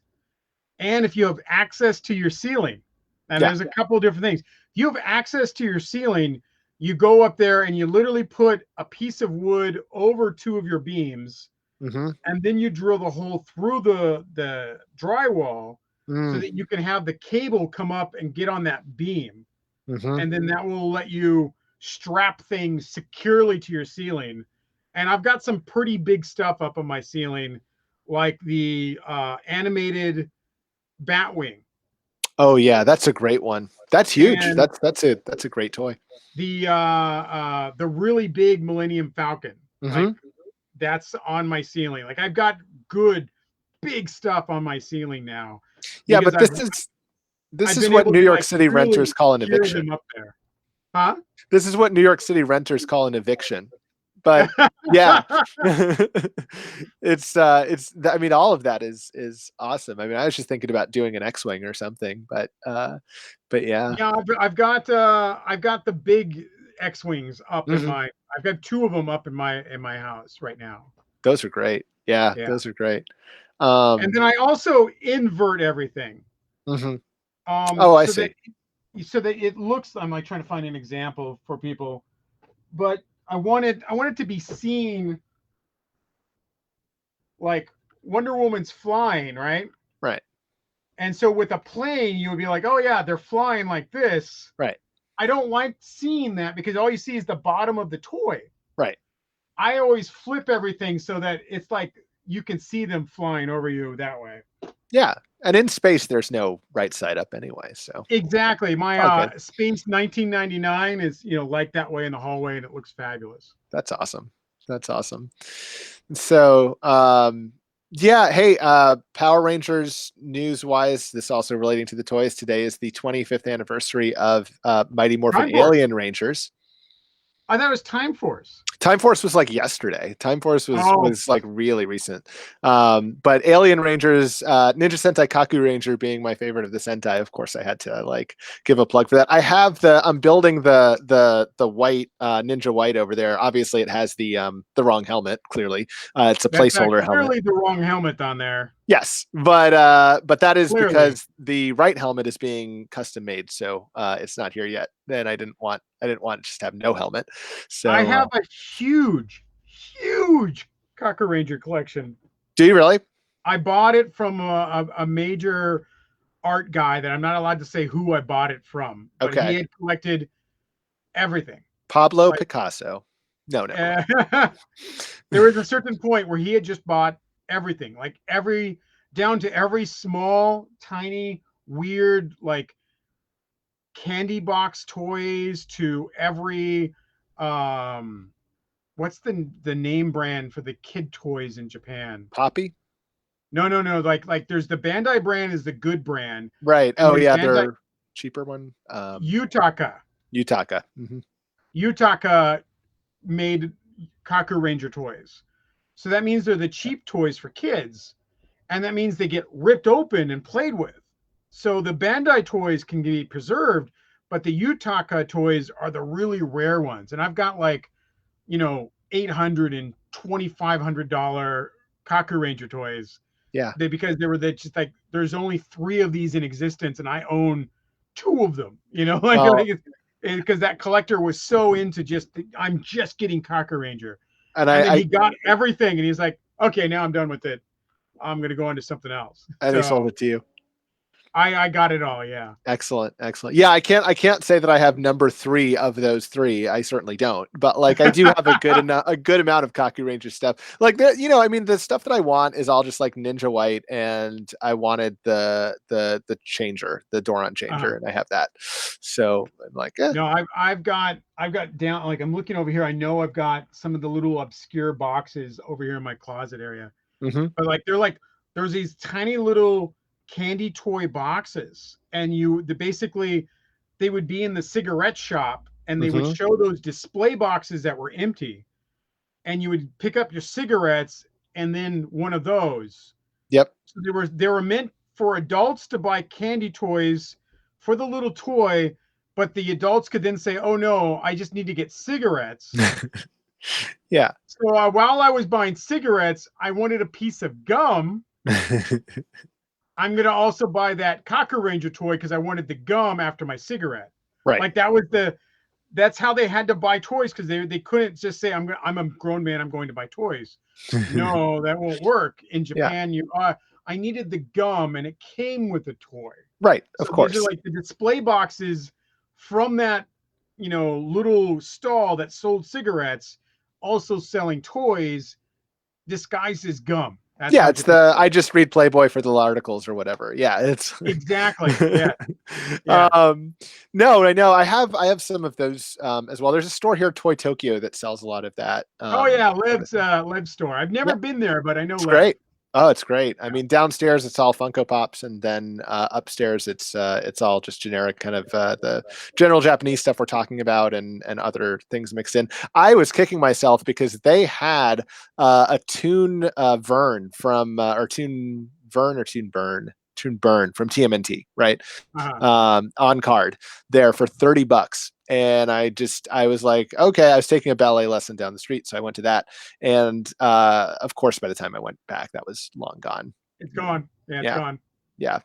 A: and if you have access to your ceiling, and there's a couple of different things. If you have access to your ceiling, you go up there and you literally put a piece of wood over 2 of your beams, and then you drill the hole through the drywall so that you can have the cable come up and get on that beam, and then that will let you strap things securely to your ceiling. And I've got some pretty big stuff up on my ceiling, like the animated Batwing.
B: Oh yeah, that's a great one. That's huge.
A: And
B: That's a great toy.
A: The really big Millennium Falcon. Like that's on my ceiling. Like I've got good big stuff on my ceiling now.
B: Yeah, but this is what New York City renters call an eviction.
A: Up there. Huh?
B: This is what New York City renters call an eviction. But yeah, it's I mean, all of that is awesome. I mean, I was just thinking about doing an X-Wing or something, but yeah.
A: Yeah, I've got the big X-Wings up in my. I've got 2 of them up in my house right now.
B: Those are great. Yeah. Those are great.
A: And then I also invert everything.
B: Oh, I see.
A: So that it looks. I'm like trying to find an example for people, but I want it to be seen like Wonder Woman's flying, right?
B: Right.
A: And so with a plane, you would be like, oh yeah, they're flying like this.
B: Right.
A: I don't like seeing that because all you see is the bottom of the toy.
B: Right.
A: I always flip everything so that it's like you can see them flying over you that way.
B: Yeah. And in space, there's no right side up anyway. So
A: exactly. My Space 1999 is, like that way in the hallway, and it looks fabulous.
B: That's awesome. That's awesome. So, yeah. Hey, Power Rangers news wise, this also relating to the toys. Today is the 25th anniversary of Mighty Morphin Alien Rangers.
A: I thought it was Time Force.
B: Time Force was like yesterday. Time Force was
A: Oh,
B: was like really recent. But Alien Rangers, Ninja Sentai Kaku Ranger being my favorite of the Sentai, of course I had to like give a plug for that. I'm building the white Ninja White over there. Obviously it has the wrong helmet, clearly. It's a
A: that's
B: placeholder helmet.
A: clearly the wrong helmet on there.
B: Yes, but that is
A: Clearly.
B: because the right helmet is being custom made, so it's not here yet. And I didn't want to just have no helmet.
A: I
B: So
A: have a huge, huge Cocker Ranger collection.
B: do you really?
A: I bought it from a major art guy that I'm not allowed to say who I bought it from, but he
B: Okay.
A: had collected everything.
B: Pablo
A: Like,
B: Picasso. No, never mind.
A: there was a certain point where he had just bought everything, like down to every small, tiny, weird, like candy box toys to every what's the name brand for the kid toys in Japan?
B: Poppy?
A: No. Like there's the Bandai brand is the good brand,
B: Right.
A: and
B: Oh
A: then
B: yeah,
A: Bandai
B: they're cheaper one.
A: Yutaka.
B: Utaka. Hmm.
A: Yutaka made Kaku Ranger toys. So that means they're the cheap toys for kids, and that means they get ripped open and played with. So the Bandai toys can be preserved, but the Yutaka toys are the really rare ones. And I've got like, $800 and $2,500 Kaku Ranger toys.
B: Yeah.
A: Because they were just like there's only 3 of these in existence, and I own 2 of them.
B: Well,
A: Because that collector was so into I'm just getting Kaku Ranger,
B: and
A: and then
B: I
A: he got everything, and he's like, okay, now I'm done with it. I'm gonna go into something else.
B: and they sold
A: So
B: it to you.
A: I got it all. Yeah.
B: Excellent, excellent. Yeah, I can't say that I have number 3 of those 3. I certainly don't. But like I do have a good amount of Kaku Ranger stuff. Like I mean the stuff that I want is all just like Ninja White, and I wanted the changer, the Doron changer, and I have that. So I'm like,
A: No, I've got down, like I'm looking over here. I know I've got some of the little obscure boxes over here in my closet area.
B: hmm.
A: But there's these tiny little candy toy boxes, and basically they would be in the cigarette shop, and they would
B: Hmm.
A: show those display boxes that were empty, and you would pick up your cigarettes and then one of those.
B: Yep.
A: So they were meant for adults to buy candy toys for the little toy, but the adults could then say, "Oh no, I just need to get cigarettes."
B: Yeah.
A: So while I was buying cigarettes, I wanted a piece of gum. I'm gonna also buy that Cocker Ranger toy because I wanted the gum after my cigarette.
B: Right.
A: Like that's how they had to buy toys, because they couldn't just say I'm a grown man, I'm going to buy toys. No, that won't work. In
B: Yeah.
A: Japan, I needed the gum, and it came with the toy.
B: Right. Of
A: So these are
B: course.
A: like the display boxes from that, little stall that sold cigarettes, also selling toys disguised as gum. That's
B: Yeah,
A: how
B: it's
A: Japan.
B: the I just read Playboy for the articles or whatever. Yeah, it's
A: Exactly. Yeah. Yeah.
B: no, I know. I have some of those as well. There's a store here, Toy Tokyo, that sells a lot of that.
A: Oh yeah,
B: Sort of thing.
A: Lev store. I've never
B: Yep,
A: been there, but I know
B: it's
A: Lev.
B: great. Oh, it's great. I
A: Yeah.
B: mean, downstairs it's all Funko Pops, and then upstairs it's all just generic kind of the general Japanese stuff we're talking about, and other things mixed in. I was kicking myself because they had a Toon Vern from or Toon Vern or Toon Burn. Toon Burn from TMNT, right?
A: Uh-huh.
B: On card there for $30. And I was like, okay, I was taking a ballet lesson down the street. So I went to that. And of course, by the time I went back, that was long gone.
A: It's gone. Yeah, it's
B: Yeah.
A: gone.
B: Yeah.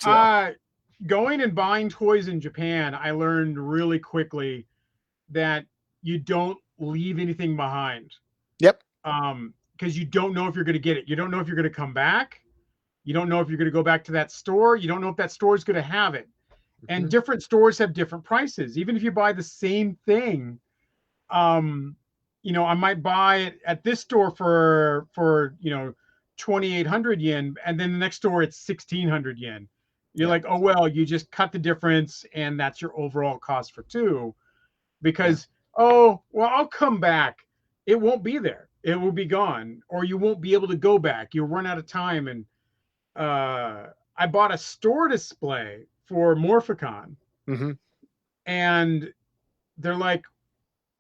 B: So,
A: Uh Going and buying toys in Japan, I learned really quickly that you don't leave anything behind.
B: yep.
A: Because you don't know if you're going to get it. You don't know if you're going to come back. You don't know if you're going to go back to that store. You don't know if that store is going to have it. And
B: Mhm.
A: different stores have different prices. Even if you buy the same thing, um, I might buy it at this store for 2,800 yen, and then the next store it's 1,600 yen. You're
B: Yeah.
A: like, oh well, you just cut the difference, and that's your overall cost for two.
B: Yeah.
A: Because, oh well, I'll come back. It won't be there. It will be gone, or you won't be able to go back. You'll run out of time. And I bought a store display for Morphicon,
B: Hmm.
A: and they're like,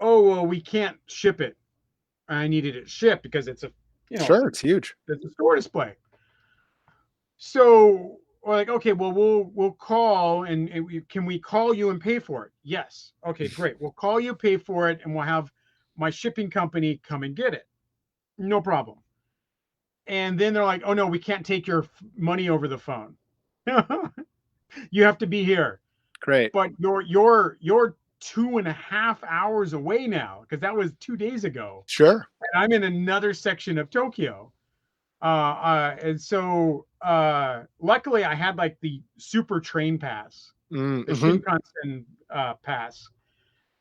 A: oh, well, we can't ship it. I needed it shipped because it's a,
B: Sure, it's huge.
A: it's a store display. So we're like, okay, well, we'll call and can we call you and pay for it? Yes. Okay, great. We'll call you, pay for it, and we'll have my shipping company come and get it. No problem. And then they're like, oh no, we can't take your money over the phone. You have to be here.
B: Great.
A: But you're 2.5 hours away now, because that was 2 days ago.
B: Sure.
A: And I'm in another section of Tokyo. And so luckily I had like the super train pass, the Shinkansen pass.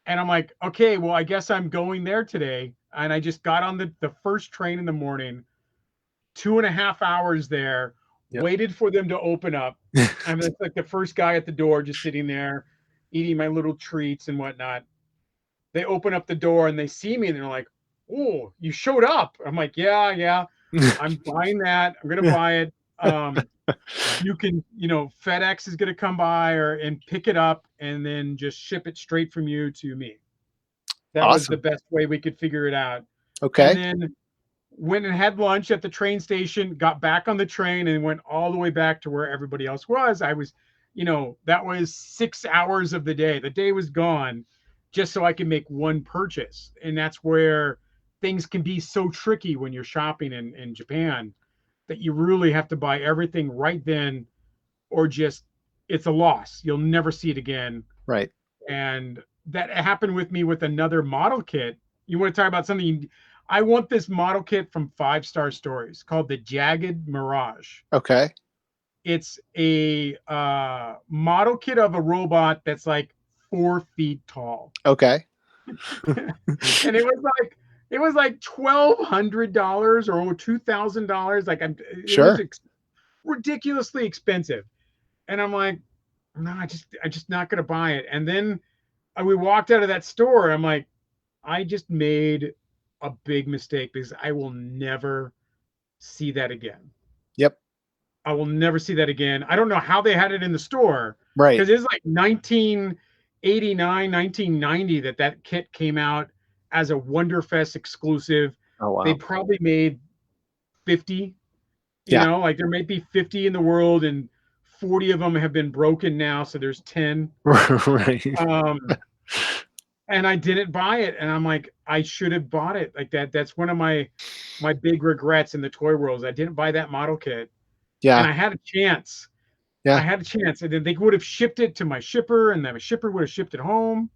A: And I'm like, okay, well, I guess I'm going there today. And I just got on the first train in the morning, 2.5 hours there, waited for them to open up. I'm just like the first guy at the door, just sitting there, eating my little treats and whatnot. They open up the door and they see me and they're like, oh, you showed up. I'm like, yeah. I'm buying that. I'm going to buy it. You can, FedEx is going to come by and pick it up and then just ship it straight from you to me. That was the best way we could figure it out.
B: Okay.
A: And then went and had lunch at the train station, got back on the train and went all the way back to where everybody else was. I was, that was 6 hours of the day. The day was gone just so I could make one purchase. And that's where things can be so tricky when you're shopping in Japan, that you really have to buy everything right then, or just it's a loss. You'll never see it again.
B: Right.
A: And that happened with me with another model kit. You want to talk about something? I want this model kit from 5 Star Stories called the Jagged Mirage.
B: Okay.
A: It's a model kit of a robot that's like 4 feet tall.
B: Okay.
A: And it was like $1,200 or $2,000. Like it was ridiculously expensive. And I'm like, no, I just not gonna buy it. And then we walked out of that store. I'm like, I just made a big mistake, because I will never see that again.
B: Yep.
A: I will never see that again. I don't know how they had it in the store.
B: Right.
A: Because it's like 1989, 1990 that kit came out as a Wonderfest exclusive.
B: Oh, wow.
A: They probably made 50. Like there may be 50 in the world, and 40 of them have been broken now. So there's 10.
B: Right.
A: And I didn't buy it. And I'm like, I should have bought it. Like that's one of my big regrets in the toy world. I didn't buy that model kit.
B: Yeah.
A: And I had a chance. Yeah. I had a chance. And then they would have shipped it to my shipper, and then my shipper would have shipped it home.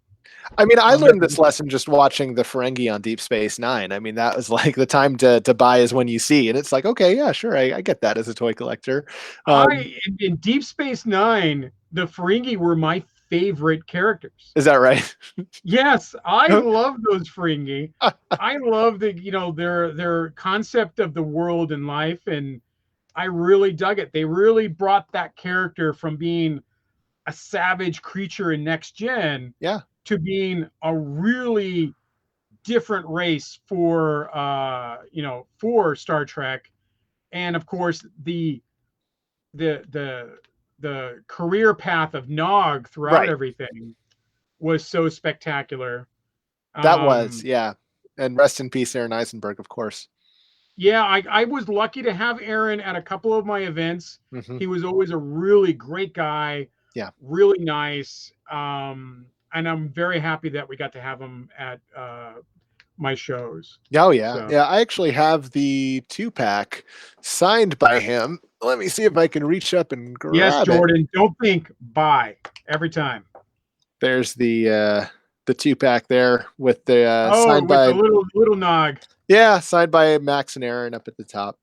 B: I mean, I learned this lesson just watching the Ferengi on Deep Space Nine. I mean, that was like the time to buy is when you see. And it's like, okay, yeah, sure. I get that as a toy collector.
A: In Deep Space Nine, the Ferengi were my favorite characters.
B: Is that right?
A: Yes, I love those Ferengi. I love their concept of the world and life, and I really dug it. They really brought that character from being a savage creature in Next Gen, to being a really different race for Star Trek. And of course the career path of Nog throughout everything was so spectacular.
B: That was, and rest in peace, Aaron Eisenberg, of course.
A: Yeah, I was lucky to have Aaron at a couple of my events. He was always a really great guy. Yeah, really nice. And I'm very happy that we got to have him at my shows.
B: Oh yeah, so. Yeah. I actually have the 2-pack signed by him. Let me see if I can reach up and grab it.
A: Yes, Jordan. Don't think, buy every time.
B: There's the 2-pack there with the
A: signed by the little Nog.
B: Yeah, signed by Max and Aaron up at the top.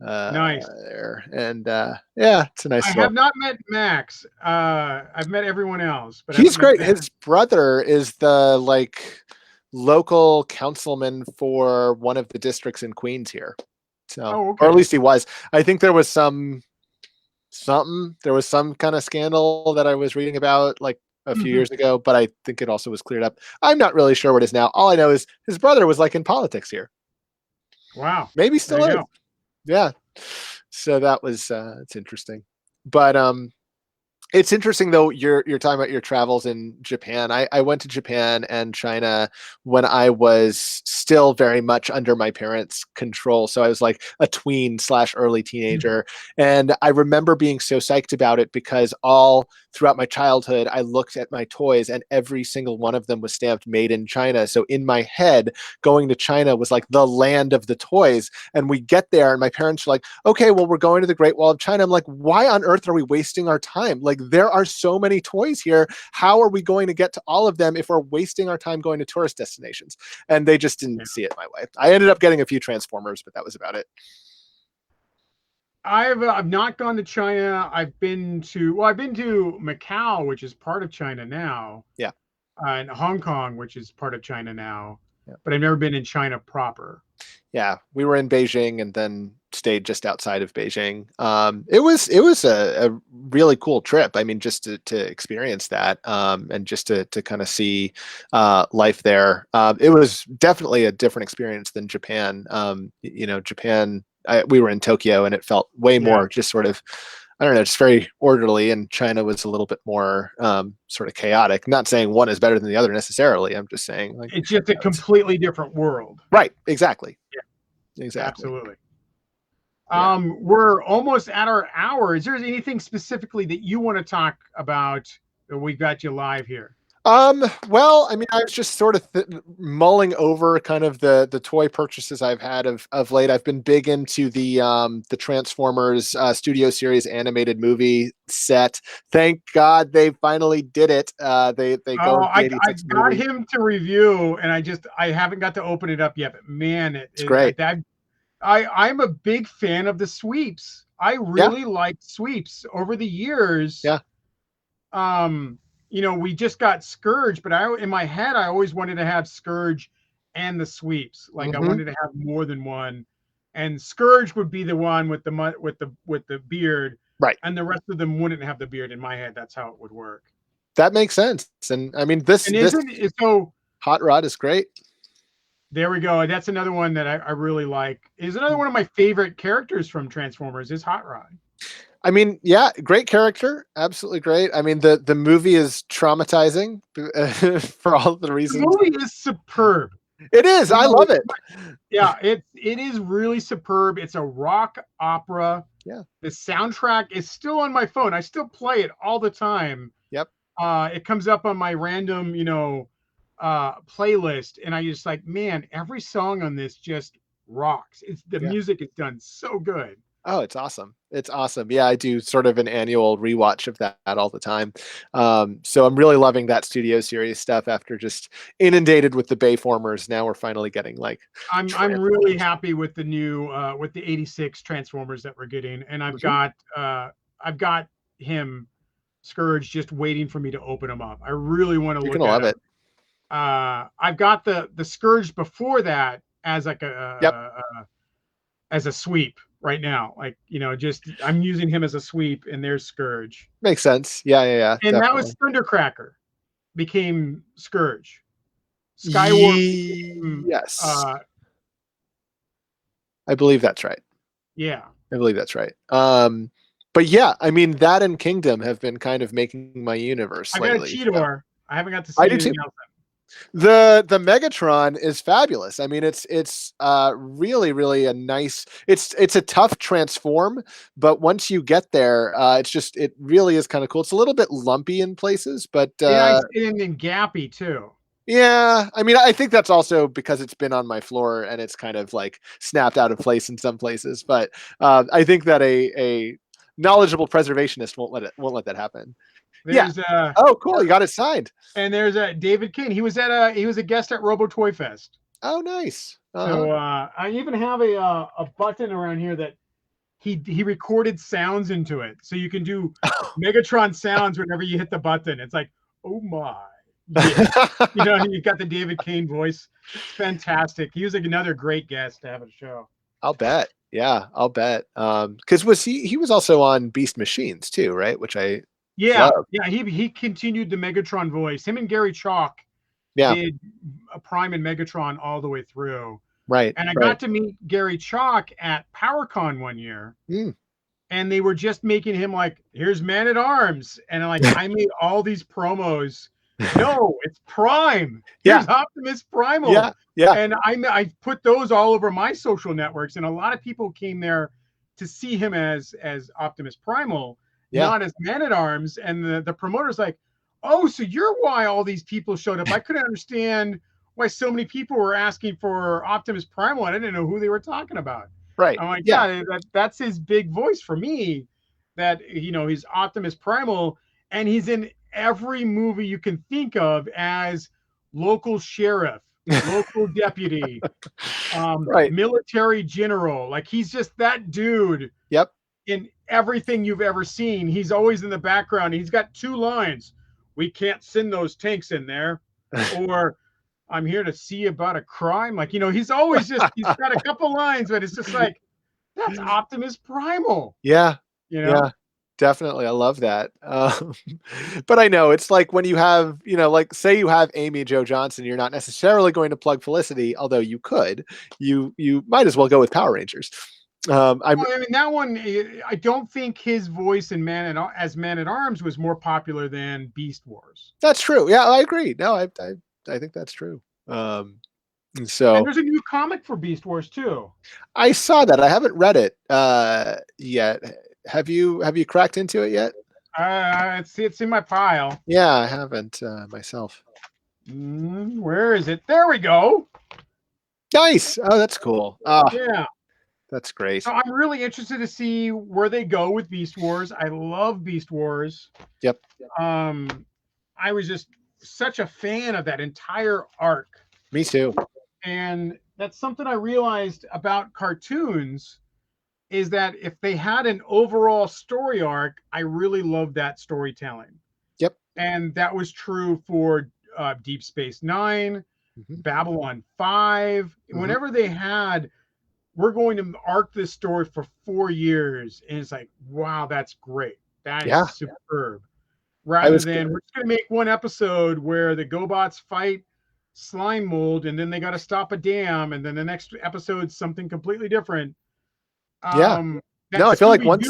A: Nice
B: there, and it's a nice.
A: I have not met Max. I've met everyone else, but
B: he's great. His brother is the local councilman for one of the districts in Queens here. So, or at least he was. I think there was some kind of scandal that I was reading about like a few years ago, but I think it also was cleared up. I'm not really sure what it is now. All I know is his brother was like in politics here.
A: Wow.
B: Maybe still is. Yeah. So that was it's interesting. But It's interesting though. You're talking about your travels in Japan. I went to Japan and China when I was still very much under my parents' control. So I was like a tween slash early teenager, and I remember being so psyched about it because all throughout my childhood I looked at my toys and every single one of them was stamped "Made in China." So in my head, going to China was like the land of the toys. And we get there, and my parents were like, "Okay, well, we're going to the Great Wall of China." I'm like, "Why on earth are we wasting our time? Like, there are so many toys here. How are we going to get to all of them if we're wasting our time going to tourist destinations?" And they just
A: Yeah.
B: didn't see it my way. I ended up getting a few Transformers, but that was about it.
A: I've not gone to China. I've been to Macau, which is part of China now,
B: Yeah.
A: and Hong Kong, which is part of China now,
B: Yeah.
A: but I've never been in China proper.
B: Yeah, we were in Beijing and then stayed just outside of Beijing. It was a really cool trip. I mean, just to experience that, and just to kind of see life there. It was definitely a different experience than Japan. Japan. We were in Tokyo, and it felt way
A: Yeah.
B: more just sort of, I don't know, just very orderly. And China was a little bit more sort of chaotic. Not saying one is better than the other necessarily. I'm just saying like,
A: It's just a
B: it's
A: completely different world.
B: right. Exactly.
A: Yeah,
B: Exactly.
A: absolutely.
B: Yeah.
A: We're almost at our hour. Is there anything specifically that you want to talk about that we got you live here?
B: Well, I mean, I was just sort of mulling over kind of the toy purchases I've had of late. I've been big into the Transformers Studio Series animated movie set. Thank God they finally did it. They go
A: Oh,
B: with the
A: I
B: '86
A: got
B: movie.
A: him to review, and I haven't got to open it up yet. But man,
B: It's great.
A: I'm a big fan of the sweeps. I
B: Yeah,
A: really like sweeps over the years.
B: yeah.
A: Um, we just got Scourge, but in my head I always wanted to have Scourge and the sweeps. Like I
B: Hmm.
A: wanted to have more than one. And Scourge would be the one with the beard,
B: Right.
A: and the rest of them wouldn't have the beard. In my head, that's how it would work.
B: That makes sense. And I mean, this
A: And
B: this
A: isn't it so?
B: Hot Rod is great.
A: There we go. That's another one that I really like. Is another one of my favorite characters from Transformers is Hot Rod.
B: I mean, yeah, great character, absolutely great. I mean, the movie is traumatizing for all the
A: The
B: reasons.
A: movie is superb.
B: It is.
A: You
B: I
A: know,
B: love it.
A: yeah, it is really superb. It's a rock opera.
B: Yeah.
A: The soundtrack is still on my phone. I still play it all the time.
B: Yep.
A: It comes up on my random, playlist, and I just like, man, every song on this just rocks. It's the
B: Yeah.
A: music is done so good.
B: Oh, it's awesome. It's awesome. Yeah, I do sort of an annual rewatch of that all the time. So I'm really loving that Studio Series stuff after just inundated with the Bayformers. Now we're finally getting like
A: I'm really
B: Transformers.
A: happy with the new with the 86 Transformers that we're getting, and
B: Mhm.
A: I've got him Scourge just waiting for me to open him up. I really want to
B: You're
A: look
B: gonna
A: at
B: love
A: him.
B: it.
A: I've got the Scourge before that as like
B: Yep.
A: as a sweep right now. Like, just I'm using him as a sweep, and there's Scourge.
B: Makes sense. Yeah, yeah, yeah.
A: And that was
B: Definitely.
A: Thundercracker became Scourge. Skywarp became
B: Yes. I believe that's right.
A: yeah.
B: I believe that's right. But yeah, I mean that and Kingdom have been kind of making my universe
A: I got a
B: lately. So
A: Cheetor. I haven't got to
B: I
A: see
B: do too.
A: anything else.
B: The Megatron is fabulous. I mean, it's really really a nice. It's a tough transform, but once you get there, it really is kind of cool. It's a little bit lumpy in places, but
A: Yeah, and Gappy too.
B: yeah, I mean, I think that's also because it's been on my floor and it's kind of like snapped out of place in some places. But I think that a knowledgeable preservationist won't let that happen. Yeah.
A: There's
B: Oh, cool! You got it signed.
A: there's David King. He was a guest at Robo Toy Fest.
B: Oh, nice. Uh-huh.
A: So I even have a button around here that he recorded sounds into it, so you can do Megatron sounds whenever you hit the button. It's like, oh my, yeah, you got the David Kane voice. It's fantastic. He was like another great guest to have a show.
B: I'll bet. Yeah, I'll bet. Because was he was also on Beast Machines too, right? Which I
A: Yeah,
B: love.
A: yeah. He continued the Megatron voice. Him and Gary Chalk
B: Yeah.
A: did a Prime and Megatron all the way through.
B: Right.
A: And I
B: Right.
A: got to meet Gary Chalk at PowerCon one year.
B: Mm.
A: and they were just making him like, here's Man at Arms, and like I made all these promos. No, it's Prime.
B: Yeah,
A: Here's Optimus Primal,
B: yeah, yeah,
A: and I put those all over my social networks, and a lot of people came there to see him as Optimus Primal,
B: yeah.
A: not as Man at Arms. And the promoter's like, oh, so you're why all these people showed up. I couldn't understand why so many people were asking for Optimus Primal. I didn't know who they were talking about.
B: Right.
A: I'm like,
B: Yeah.
A: yeah, that's his big voice for me. That he's Optimus Primal, and he's in every movie you can think of as local sheriff, local deputy,
B: Right.
A: military general. Like he's just that dude
B: Yep.
A: in everything you've ever seen. He's always in the background. He's got two lines: "We can't send those tanks in there," or "I'm here to see about a crime." Like he's always he's got a couple lines, but it's just like that's Optimus Primal.
B: Yeah.
A: You know?
B: Yeah. Definitely. I love that. But I know it's like when you have, like say you have Amy Jo Johnson, you're not necessarily going to plug Felicity, although you could. You might as well go with Power Rangers. I'm
A: Well, I mean, that one, I don't think his voice in as Man at Arms was more popular than Beast Wars.
B: That's true. Yeah, I agree. No, I think that's true.
A: And
B: So
A: there's a new comic for Beast Wars too.
B: I saw that. I haven't read it yet. Have you cracked into it yet?
A: It's in my pile.
B: Yeah, I haven't myself.
A: Where is it? There we go.
B: Nice. Oh, that's cool. Oh,
A: Yeah.
B: that's great.
A: So I'm really interested to see where they go with Beast Wars. I love Beast Wars.
B: Yep.
A: I was just such a fan of that entire arc.
B: Me too.
A: And that's something I realized about cartoons is that if they had an overall story arc, I really loved that storytelling.
B: Yep.
A: And that was true for Deep Space Nine, Babylon 5. Whenever they had, we're going to arc this story for 4 years, and it's like, wow, that's great. That is superb. Rather than we're just going to make one episode where the GoBots fight slime mold, and then they got to stop a dam, and then the next episode's something completely different.
B: No,
A: I
B: feel like once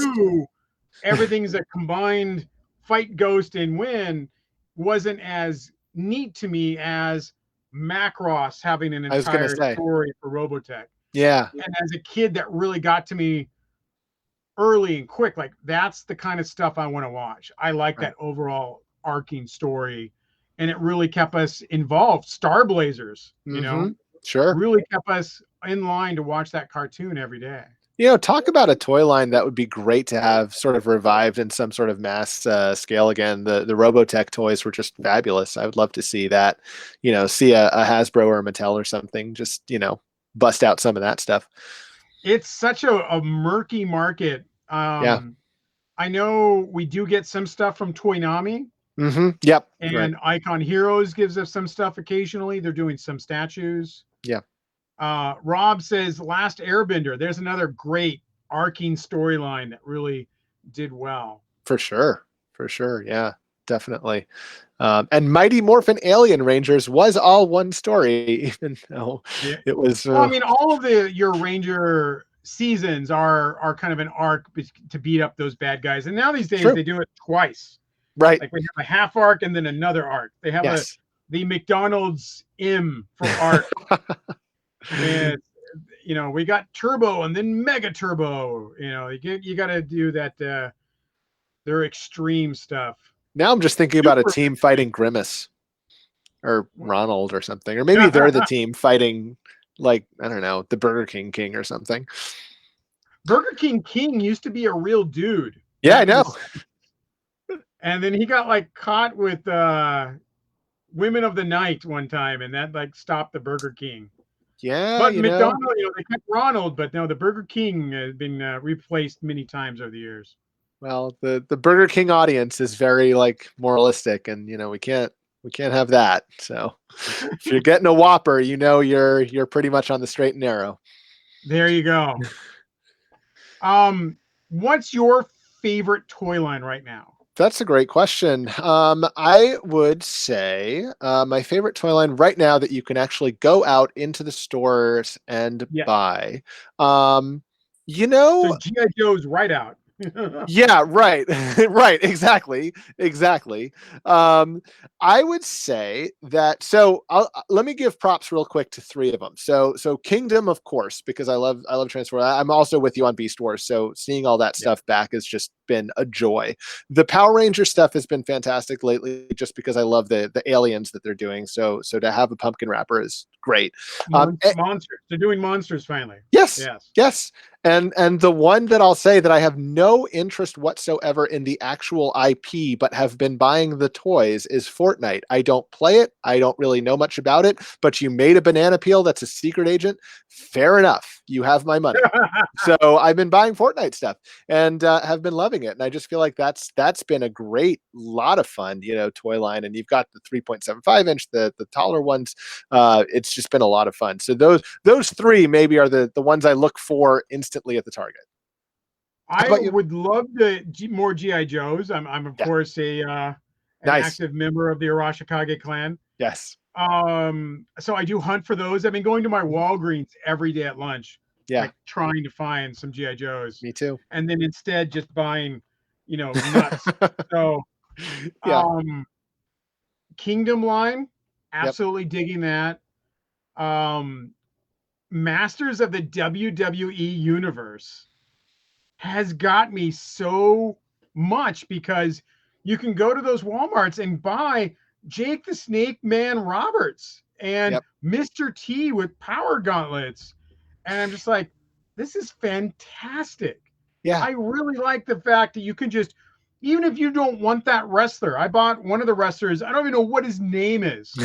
A: everything's a combined fight ghost and win wasn't as neat to me as Macross having an entire story for Robotech.
B: Yeah.
A: And as a kid, that really got to me early and quick. Like that's the kind of stuff I want to watch. I like that overall arcing story, and it really kept us involved. Star Blazers,
B: sure,
A: really kept us in line to watch that cartoon every day.
B: Talk about a toy line that would be great to have sort of revived in some sort of mass scale again. The Robotech toys were just fabulous. I would love to see that, see a Hasbro or a Mattel or something, just, bust out some of that stuff.
A: It's such a murky market.
B: Yeah.
A: I know we do get some stuff from Toynami.
B: Yep.
A: And Icon Heroes gives us some stuff occasionally. They're doing some statues.
B: Yeah.
A: Rob says Last Airbender. There's another great arcing storyline that really did well.
B: For sure. Yeah, definitely. And Mighty Morphin Alien Rangers was all one story, even though it was.
A: Well, I mean, all of your Ranger seasons are kind of an arc to beat up those bad guys. And now these days they do it twice.
B: Right.
A: Like we have a half arc and then another arc. They have the McDonald's M for arc. And we got Turbo and then Mega Turbo. You got to do that. Their extreme stuff.
B: Now I'm just thinking about a team fighting Grimace or Ronald or something, or maybe they're the team fighting, like, I don't know, the Burger King or something.
A: Burger King used to be a real dude.
B: Yeah, I know.
A: And then he got caught with Women of the Night one time, and that stopped the Burger King.
B: Yeah,
A: but McDonald's, they kept Ronald, but no, the Burger King has been replaced many times over the years.
B: Well, the Burger King audience is very moralistic, and we can't have that. So if you're getting a Whopper, you're pretty much on the straight and narrow.
A: There you go. What's your favorite toy line right now?
B: That's a great question. I would say my favorite toy line right now that you can actually go out into the stores and buy.
A: So G.I. Joe's right out.
B: Yeah, right. Right, exactly. Um, I would say that, so let me give props real quick to three of them. So Kingdom, of course, because I love Transformers. I'm also with you on Beast Wars, so seeing all that
A: Yeah.
B: stuff back has just been a joy. The Power Ranger stuff has been fantastic lately, just because I love the aliens that they're doing. So to have a pumpkin wrapper is great. Um,
A: Monsters. They're doing monsters finally.
B: Yes,
A: Yes.
B: yes. And the one that I'll say that I have no interest whatsoever in the actual IP, but have been buying the toys, is Fortnite. I don't play it. I don't really know much about it, but you made a banana peel that's a secret agent. Fair enough. You have my money. So I've been buying Fortnite stuff and have been loving it. And I just feel like that's been a great lot of fun, toy line. And you've got the 3.75 inch, the taller ones. It's just been a lot of fun. So those three maybe are the ones I look for instantly at the Target. How
A: I
B: about you?
A: would love more GI Joes. I'm of
B: Yeah,
A: course a an
B: nice.
A: active member of the Arashikage clan.
B: Yes.
A: So I do hunt for those. I've been going to my
B: Mhm.
A: Walgreens every day at lunch,
B: Yeah,
A: like trying to find some GI Joes,
B: me too.
A: and then instead just buying, nuts. So
B: Yeah.
A: um Kingdom line,
B: Yep.
A: absolutely digging that. Um Masters of the WWE universe has got me so much because you can go to those Walmarts and buy Jake the Snake Man Roberts and
B: Yep.
A: Mr. T with power gauntlets. And I'm just like, this is fantastic.
B: Yeah.
A: I really like the fact that you can just, even if you don't want that wrestler, I bought one of the wrestlers, I don't even know what his name is.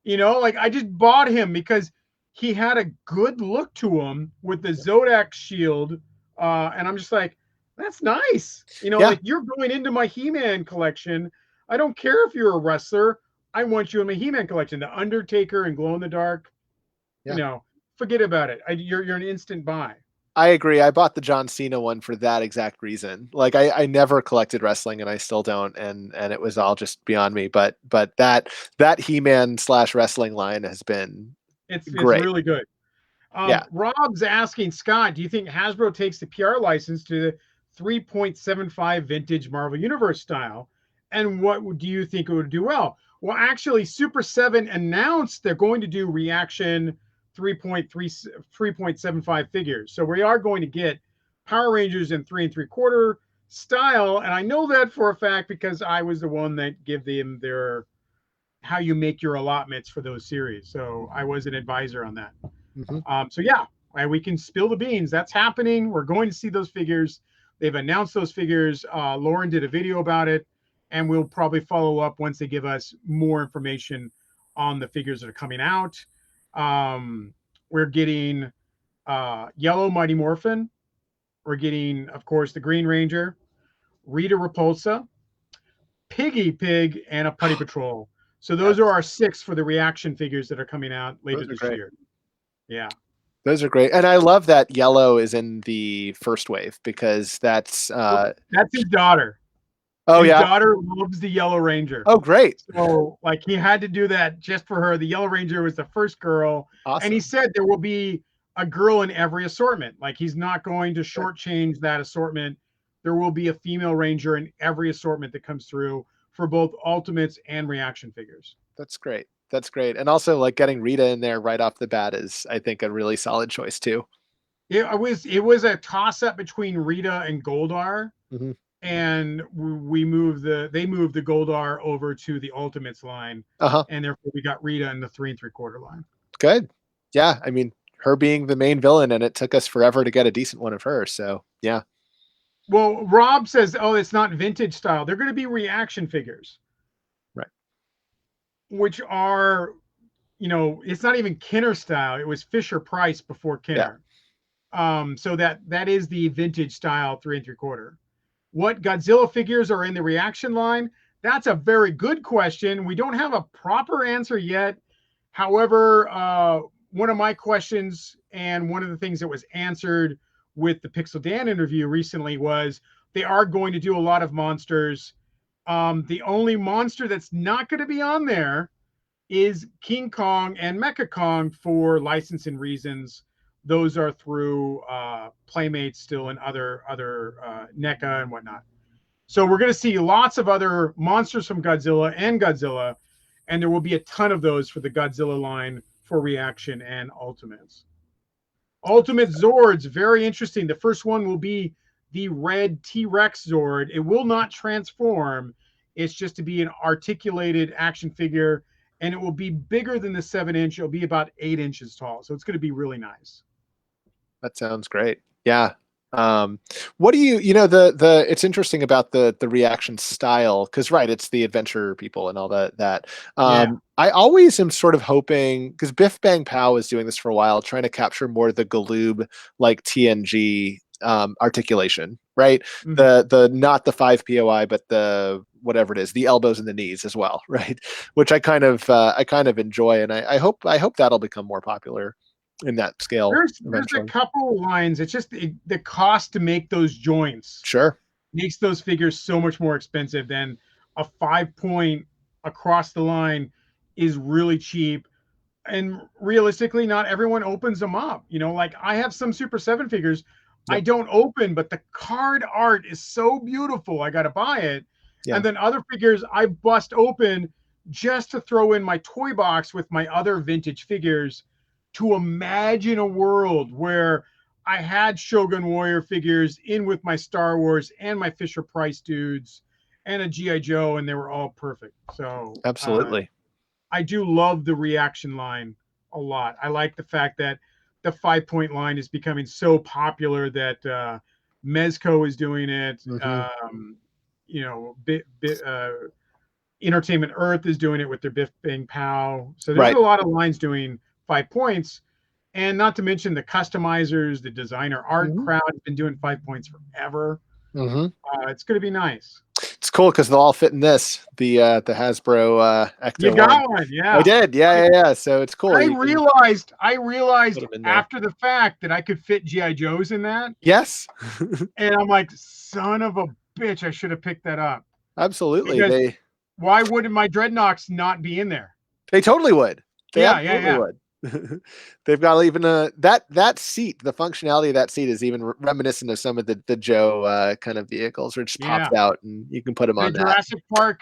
A: Like I just bought him because he had a good look to him with the Zodak shield. And I'm just like, that's nice.
B: Yeah.
A: Like you're going into my He-Man collection. I don't care if you're a wrestler. I want you in my He-Man collection. The Undertaker and Glow in the Dark, you
B: Yeah.
A: know, forget about it. You're an instant buy.
B: I agree. I bought the John Cena one for that exact reason. Like I never collected wrestling and I still don't, and it was all just beyond me. But that He-Man / wrestling line has been
A: It's
B: great.
A: really good.
B: Yeah.
A: Rob's asking Scott, do you think Hasbro takes the PR license to the 3.75 vintage Marvel Universe style? And what do you think it would do well? Well, actually, Super 7 announced they're going to do reaction 3.75 figures. So we are going to get Power Rangers in 3 3/4 style. And I know that for a fact because I was the one that gave them their how you make your allotments for those series. So I was an advisor on that.
B: Hmm.
A: So yeah, we can spill the beans. That's happening. We're going to see those figures. They've announced those figures. Lauren did a video about it, and we'll probably follow up once they give us more information on the figures that are coming out. We're getting Yellow Mighty Morphin. We're getting, of course, the Green Ranger, Rita Repulsa, Piggy Pig, and a Putty Patrol. So those are
B: Yes.
A: our six for the reaction figures that are coming out later
B: Those are
A: this
B: great.
A: year. Yeah.
B: Those are great. And I love that yellow is in the first wave because that's
A: That's his daughter.
B: oh
A: His
B: yeah.
A: daughter loves the Yellow Ranger.
B: Oh great.
A: So, like, he had to do that just for her. The Yellow Ranger was the first girl. And he
B: Awesome.
A: said there will be a girl in every assortment. Like, he's not going to
B: Good.
A: shortchange that assortment. There will be a female Ranger in every assortment that comes through for both Ultimates and reaction figures.
B: That's great. That's great. And also like getting Rita in there right off the bat is I think a really solid choice too.
A: It was a toss up between Rita and Goldar,
B: Hmm.
A: and they moved the Goldar over to the Ultimates line,
B: Uh-huh.
A: and therefore we got Rita in the 3 3/4 line.
B: Good. Yeah. I mean, her being the main villain, and it took us forever to get a decent one of her. So yeah.
A: Well, Rob says, "Oh, it's not vintage style. They're going to be reaction figures,
B: Right.
A: which are, it's not even Kenner style. It was Fisher Price before
B: Yeah.
A: Kenner. So that is the vintage style 3 3/4. What Godzilla figures are in the reaction line? That's a very good question. We don't have a proper answer yet. However, one of my questions and one of the things that was answered with the Pixel Dan interview recently was they are going to do a lot of monsters. The only monster that's not going to be on there is King Kong and Mecha Kong for licensing reasons. Those are through Playmates still and other NECA and whatnot. So we're going to see lots of other monsters from Godzilla and Godzilla, and there will be a ton of those for the Godzilla line for Reaction and Ultimates. Ultimate Zords, very interesting. The first one will be the red T-Rex Zord. It will not transform. It's just to be an articulated action figure, and it will be bigger than the 7-inch. It'll be about 8 inches tall. So it's going to be really nice.
B: That sounds great. Yeah. What do you know, it's interesting about the reaction style, because right, it's the adventure people and all that. I always am sort of hoping, because Biff Bang Pow is doing this for a while, trying to capture more the Galoob like TNG articulation, right? The not the 5 POI, but the whatever it is, the elbows and the knees as well, right? Which I kind of enjoy, and I hope that'll become more popular in that scale.
A: There's a couple of lines. It's just the cost to make those joints
B: sure
A: makes those figures so much more expensive than a 5-point across the line is really cheap. And realistically, not everyone opens them up. You know, like I have some Super 7 figures I don't open, but the card art is so beautiful. I got to buy it. And then other figures I bust open just to throw in my toy box with my other vintage figures, to imagine a world where I had Shogun Warrior figures in with my Star Wars and my Fisher Price dudes and a G.I. Joe, and they were all perfect. So
B: absolutely.
A: I do love the Reaction line a lot. I like the fact that the 5-point line is becoming so popular that Mezco is doing it. You know, Entertainment Earth is doing it with their Biff Bang Pow. So there's a lot of lines doing 5 points, and not to mention the customizers, the designer art crowd has been doing 5 points forever. It's going to be nice.
B: It's cool because they'll all fit in this, the Hasbro Ecto.
A: You got one, yeah.
B: I did, yeah. So it's cool.
A: I realized after the fact that I could fit G.I. Joes in that.
B: Yes.
A: And I'm like, son of a bitch, I should have picked that up.
B: Absolutely.
A: Because why wouldn't my Dreadnoks not be in there?
B: They totally would. They
A: absolutely
B: would. They've got even that seat, the functionality of that seat is even reminiscent of some of the Joe kind of vehicles, where it just pops out and you can put them on that.
A: Jurassic Park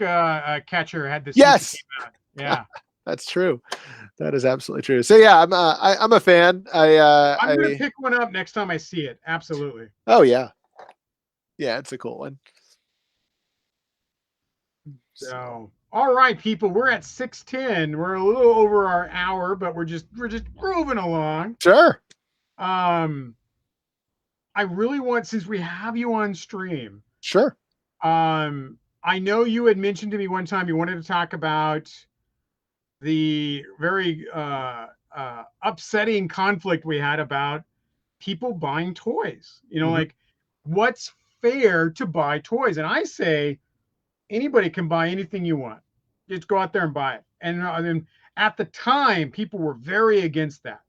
A: catcher had this.
B: Yes.
A: Yeah.
B: That's true. That is absolutely true. So yeah, I'm a fan.
A: I'm gonna pick one up next time I see it. Absolutely.
B: Oh yeah. Yeah, it's a cool one.
A: So all right, people, we're at 6:10. We're a little over our hour, but we're just grooving along.
B: Sure.
A: I really want, since we have you on stream.
B: Sure.
A: I know you had mentioned to me one time you wanted to talk about the very upsetting conflict we had about people buying toys. You know, like what's fair to buy toys? And I say anybody can buy anything you want. Just go out there and buy it. And at the time, people were very against that.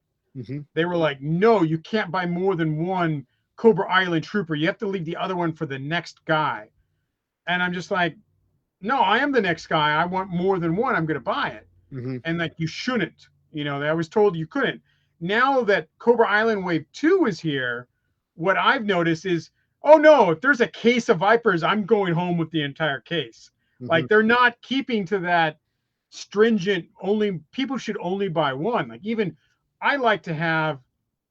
A: They were like, no, you can't buy more than one Cobra Island Trooper. You have to leave the other one for the next guy. And I'm just like, no, I am the next guy. I want more than one. I'm going to buy it. And like, you shouldn't. You know, I was told you couldn't. Now that Cobra Island Wave 2 is here, what I've noticed is, oh no, if there's a case of Vipers, I'm going home with the entire case. Like, they're not keeping to that stringent, people should only buy one. Like, even I like to have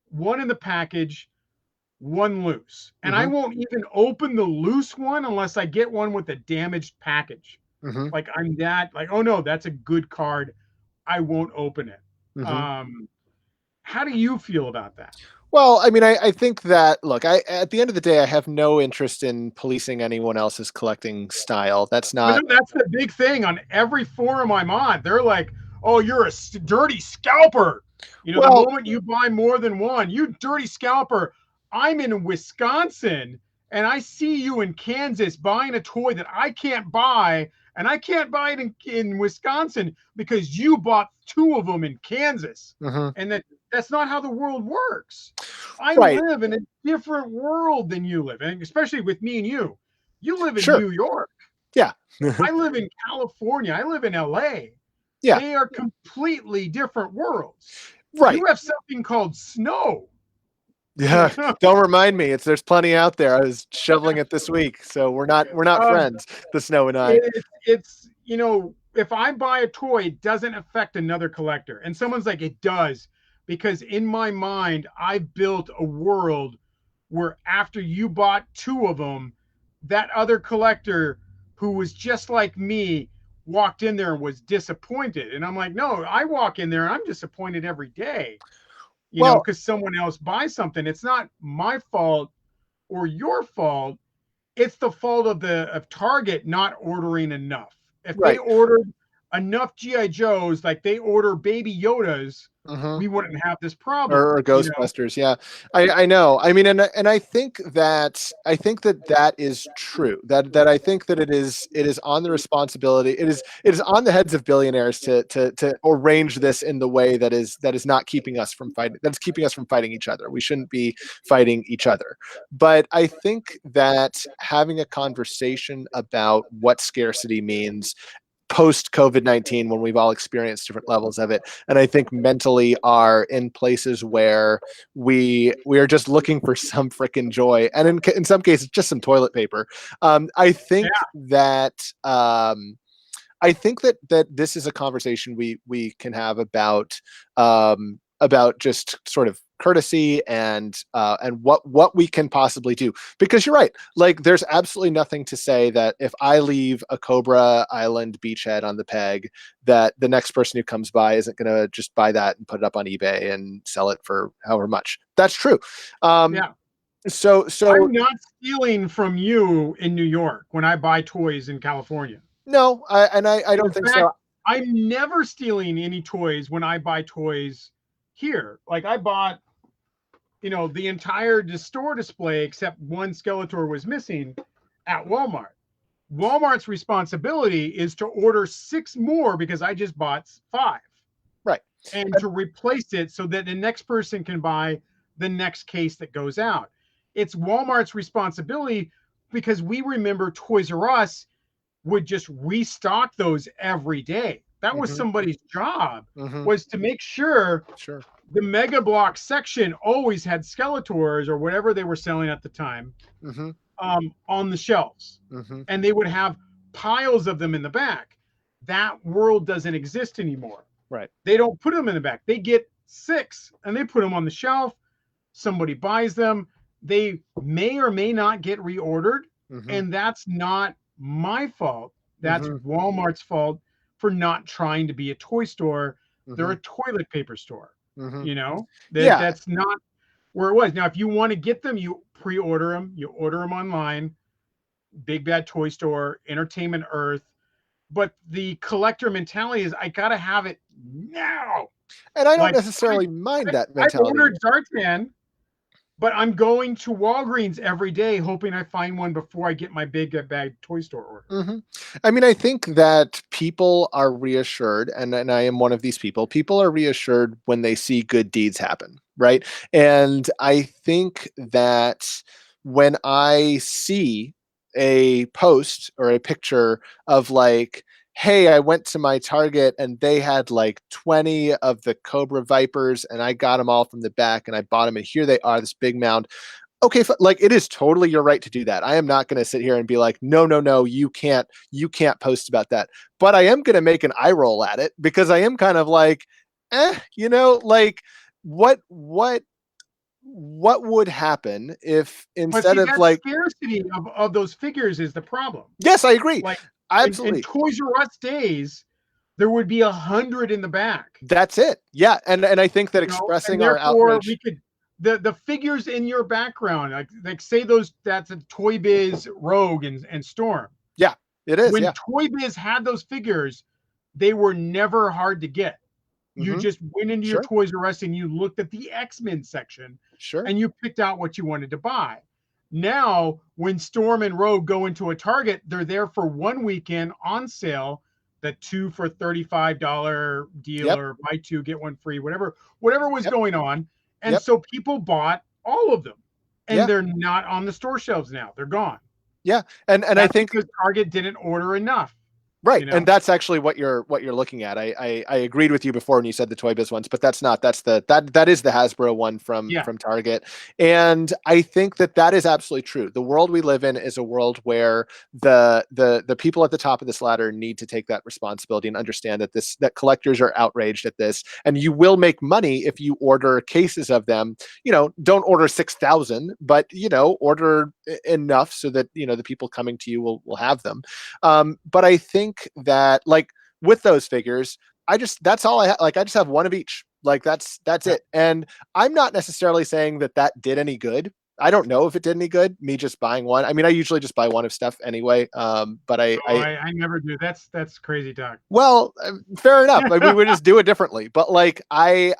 A: one in the package, one loose. And I won't even open the loose one unless I get one with a damaged package. Like, I'm that, like, oh no, that's a good card. I won't open it. How do you feel about that?
B: Well, I mean, I think that, look, at the end of the day, I have no interest in policing anyone else's collecting style. That's not.
A: But that's the big thing on every forum I'm on. They're like, oh, you're a dirty scalper. You know, the moment you buy more than one, you dirty scalper. I'm in Wisconsin and I see you in Kansas buying a toy that I can't buy, and I can't buy it in Wisconsin because you bought 2 of them in Kansas. And that's not how the world works. I live in a different world than you live, and especially with me and you. You live in New York.
B: Yeah.
A: I live in California. I live in LA.
B: Yeah.
A: They are completely different worlds.
B: Right.
A: You have something called snow.
B: Yeah, don't remind me. There's plenty out there. I was shoveling it this week, so we're not
A: Um,
B: friends. The snow and I.
A: it's if I buy a toy, it doesn't affect another collector. And someone's like, it does, because in my mind, I've built a world where after you bought two of them, that other collector who was just like me walked in there and was disappointed. And I'm like, no, I walk in there and I'm disappointed every day,
B: Well,
A: because someone else buys something. It's not my fault or your fault. It's the fault of Target not ordering enough. If they
B: right.
A: ordered enough GI Joes, like they order Baby Yodas,
B: Mhm.
A: we wouldn't have this problem.
B: Or Ghostbusters, yeah. I know. I mean, and I think that that is true. That I think that it is on the responsibility. It is on the heads of billionaires to arrange this in the way that is not keeping us from fighting. That's keeping us from fighting each other. We shouldn't be fighting each other. But I think that having a conversation about what scarcity means post COVID-19, when we've all experienced different levels of it, and I think mentally are in places where we are just looking for some freaking joy, and in some cases just some toilet paper. I
A: Yeah,
B: think that that this is a conversation we can have about just sort of courtesy and what we can possibly do, because you're right, like there's absolutely nothing to say that if I leave a Cobra Island beachhead on the peg, that the next person who comes by isn't going to just buy that and put it up on eBay and sell it for however much. That's true. um
A: yeah.
B: so
A: I'm not stealing from you in New York when I buy toys in California.
B: no, I
A: In
B: don't think so.
A: fact, I'm never stealing any toys when I buy toys here. Like I bought, the entire store display except one Skeletor was missing at Walmart. Walmart's responsibility is to order six more because I just bought five,
B: Right.
A: and to replace it so that the next person can buy the next case that goes out. It's Walmart's responsibility because we remember Toys R Us would just restock those every day. That was
B: Hmm.
A: somebody's job,
B: Hmm.
A: was to make sure
B: Sure.
A: the Mega Block section always had Skeletors or whatever they were selling at the time,
B: Hmm.
A: on the shelves,
B: Hmm.
A: and they would have piles of them in the back. That world doesn't exist anymore.
B: Right.
A: They don't put them in the back. They get six and they put them on the shelf. Somebody buys them. They may or may not get reordered.
B: Hmm.
A: And that's not my fault. That's
B: Hmm.
A: Walmart's fault for not trying to be a toy store. They're
B: Hmm.
A: a toilet paper store.
B: Hmm. Yeah.
A: That's not where it was. Now, if you want to get them, you pre-order them. You order them online. Big Bad Toy Store, Entertainment Earth. But the collector mentality is, I gotta have it now.
B: And I don't
A: Like
B: necessarily mind that
A: I've
B: mentality.
A: ordered Zartan, but I'm going to Walgreens every day hoping I find one before I get my big bag toy store order.
B: Hmm. I mean, I think that people are reassured, and I am one of these people. People are reassured when they see good deeds happen, right? And I think that when I see a post or a picture of like, hey, I went to my Target and they had like 20 of the Cobra Vipers and I got them all from the back and I bought them and here they are, this big mound. Okay, like it is totally your right to do that. I am not going to sit here and be like, no, no, no, you can't post about that. But I am going to make an eye roll at it because I am kind of like, like what what would happen if
A: But
B: instead
A: see,
B: of
A: that
B: like,
A: scarcity of those figures is the problem.
B: yes, I agree,
A: Like in
B: absolutely,
A: Toys R Us days, there would be 100 in the back,
B: that's it, yeah, and I think that
A: and
B: expressing our
A: therefore we
B: outrage,
A: could the figures in your background, like say those that's a Toy Biz Rogue and Storm.
B: yeah, it is,
A: When
B: yeah,
A: Toy Biz had those figures, they were never hard to get. You
B: hmm,
A: just went into your
B: sure,
A: Toys R Us and you looked at the X-Men section
B: sure,
A: and you picked out what you wanted to buy. Now, when Storm and Rogue go into a Target, they're there for one weekend on sale, the 2 for $35 deal
B: yep,
A: or buy two, get one free, whatever was
B: yep,
A: going on. And
B: yep,
A: so people bought all of them. And
B: yeah,
A: they're not on the store shelves now. They're gone.
B: yeah, and I
A: That's
B: think
A: because Target didn't order enough.
B: Right.
A: you know?
B: And that's actually what you're looking at. I agreed with you before when you said the Toy Biz ones, but that's not. That's that is the Hasbro one
A: Yeah.
B: from Target. And I think that is absolutely true. The world we live in is a world where the people at the top of this ladder need to take that responsibility and understand that collectors are outraged at this. And you will make money if you order cases of them. Don't order 6,000, but order enough so that the people coming to you will have them. But I think that, like, with those figures, that's all I have. Like, I just have one of each. Like, that's
A: Yeah.
B: it. And I'm not necessarily saying that did any good. I don't know if it did any good, me just buying one. I mean, I usually just buy one of stuff anyway. But
A: Oh, I never do. That's crazy talk.
B: well, fair enough. Like, we would just do it differently. But like, I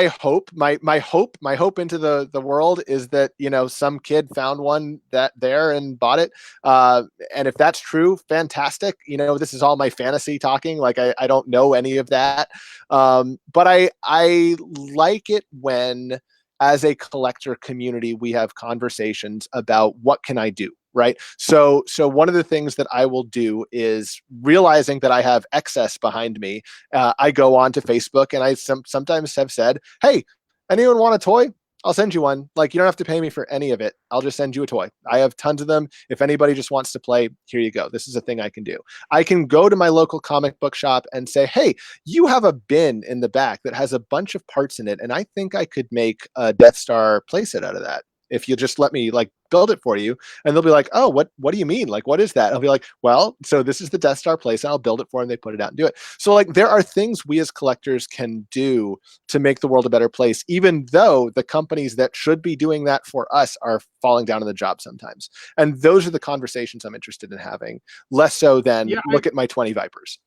B: hope my hope into the world is that some kid found one there and bought it, and if that's true, fantastic. This is all my fantasy talking. Like, I don't know any of that, but I like it when, as a collector community, we have conversations about what can I do. Right. So one of the things that I will do is, realizing that I have excess behind me, I go on to Facebook and I sometimes have said, hey, anyone want a toy? I'll send you one. Like, you don't have to pay me for any of it. I'll just send you a toy. I have tons of them. If anybody just wants to play, here you go. This is a thing I can do. I can go to my local comic book shop and say, hey, you have a bin in the back that has a bunch of parts in it, and I think I could make a Death Star playset out of that. If you just let me, like, build it for you. And they'll be like, oh, what do you mean? Like, what is that? I'll be like, well, so this is the Death Star place, and I'll build it for them. They put it out and do it. So, like, there are things we as collectors can do to make the world a better place, even though the companies that should be doing that for us are falling down on the job sometimes. And those are the conversations I'm interested in having, less so than
A: Yeah,
B: look at my 20 Vipers.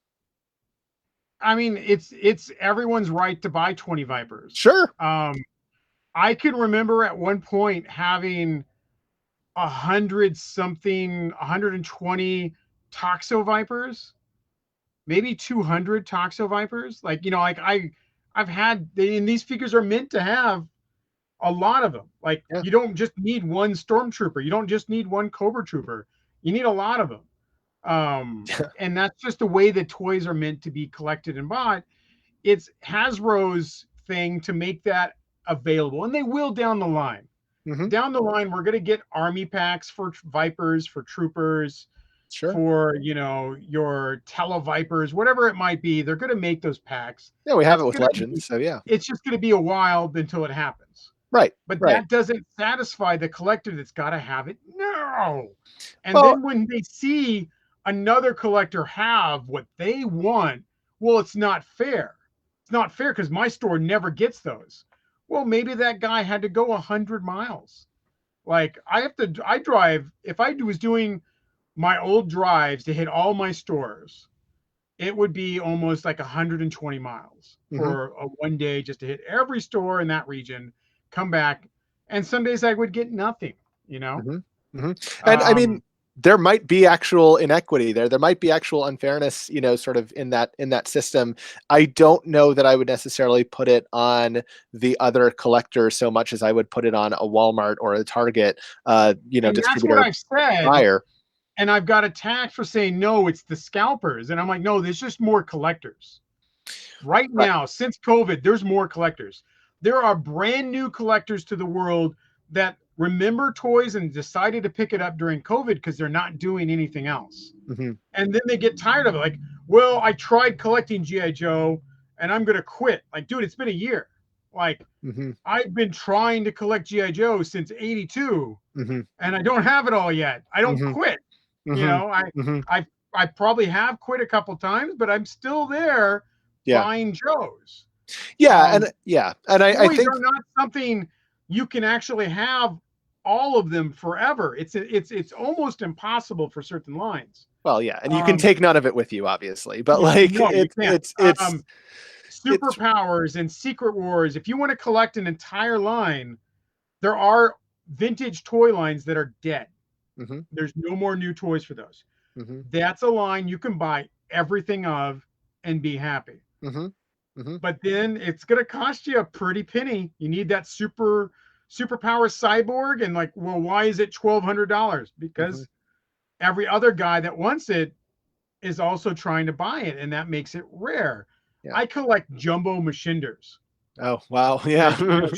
A: I mean, it's everyone's right to buy 20 Vipers.
B: Sure.
A: I can remember at one point having 120 Toxo Vipers, maybe 200 Toxo Vipers. Like, like I've had, and these figures are meant to have a lot of them. Like,
B: Yeah.
A: you don't just need one Stormtrooper. You don't just need one Cobra Trooper. You need a lot of them. And that's just the way that toys are meant to be collected and bought. It's Hasbro's thing to make that available, and they will down the line.
B: Mm-hmm.
A: Down the line, we're going to get army packs for Vipers, for troopers,
B: Sure.
A: for your Televipers, whatever it might be. They're going to make those packs.
B: Yeah, we have
A: It's
B: it with
A: going to be,
B: Legends, so yeah.
A: it's just going to be a while until it happens.
B: Right.
A: But
B: Right.
A: that doesn't satisfy the collector that's got to have it now. And
B: Well,
A: then when they see another collector have what they want, well, it's not fair. It's not fair because my store never gets those. Well, maybe that guy had to go 100 miles. Like, I drive, if I was doing my old drives to hit all my stores, it would be almost like 120 miles
B: mm-hmm.
A: for a one day just to hit every store in that region, come back. And some days I would get nothing,
B: Mm-hmm. Mm-hmm. And I mean, there might be actual inequity there. There might be actual unfairness, sort of in that system. I don't know that I would necessarily put it on the other collector so much as I would put it on a Walmart or a Target,
A: and that's what
B: distributor,
A: I've said.
B: buyer.
A: And I've got attacked for saying, no, it's the scalpers. And I'm like, no, there's just more collectors. Right now, since COVID, there's more collectors. There are brand new collectors to the world that remember toys and decided to pick it up during COVID because they're not doing anything else.
B: Mm-hmm.
A: And then they get tired of it. Like, well, I tried collecting G.I. Joe and I'm going to quit. Like, dude, it's been a year. Like,
B: Mm-hmm.
A: I've been trying to collect G.I. Joe since 82
B: Mm-hmm.
A: and I don't have it all yet. I don't
B: Mm-hmm.
A: quit.
B: Mm-hmm.
A: I probably have quit a couple times, but I'm still there buying Joes.
B: Yeah. And I
A: Toys
B: think
A: are not something you can actually have all of them forever. It's almost impossible for certain lines.
B: well, yeah. And you can take none of it with you, obviously, but like,
A: no, you can't.
B: it's
A: Superpowers and Secret Wars. If you want to collect an entire line, there are vintage toy lines that are dead.
B: mm-hmm.
A: There's no more new toys for those.
B: Mm-hmm.
A: That's a line you can buy everything of and be happy.
B: Mm-hmm. Mm-hmm.
A: But then it's going to cost you a pretty penny. You need that superpower cyborg. And like, well, why is it $1,200? Because every other guy that wants it is also trying to buy it, and that makes it rare.
B: Yeah.
A: I collect jumbo machinders.
B: Oh, wow.
A: Okay,
B: Yeah.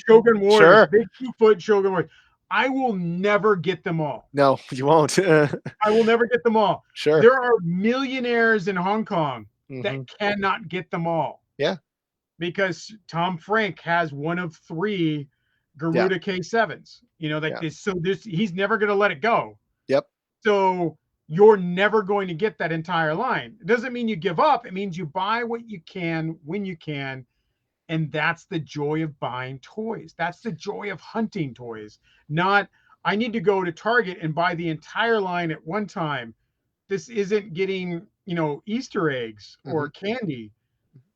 A: Shogun Warriors,
B: Sure.
A: big 2 foot Shogun Warriors. I will never get them all.
B: No, you won't.
A: I will never get them all.
B: Sure.
A: There are millionaires in Hong Kong that
B: Hmm.
A: cannot get them all
B: Yeah.
A: because Tom Frank has one of 3
B: Yeah.
A: Garuda K7s. Like
B: Yeah.
A: this. So he's never going to let it go.
B: Yep.
A: So you're never going to get that entire line. It doesn't mean you give up. It means you buy what you can when you can. And that's the joy of buying toys. That's the joy of hunting toys. Not, I need to go to Target and buy the entire line at one time. This isn't getting, Easter eggs
B: Hmm.
A: or candy.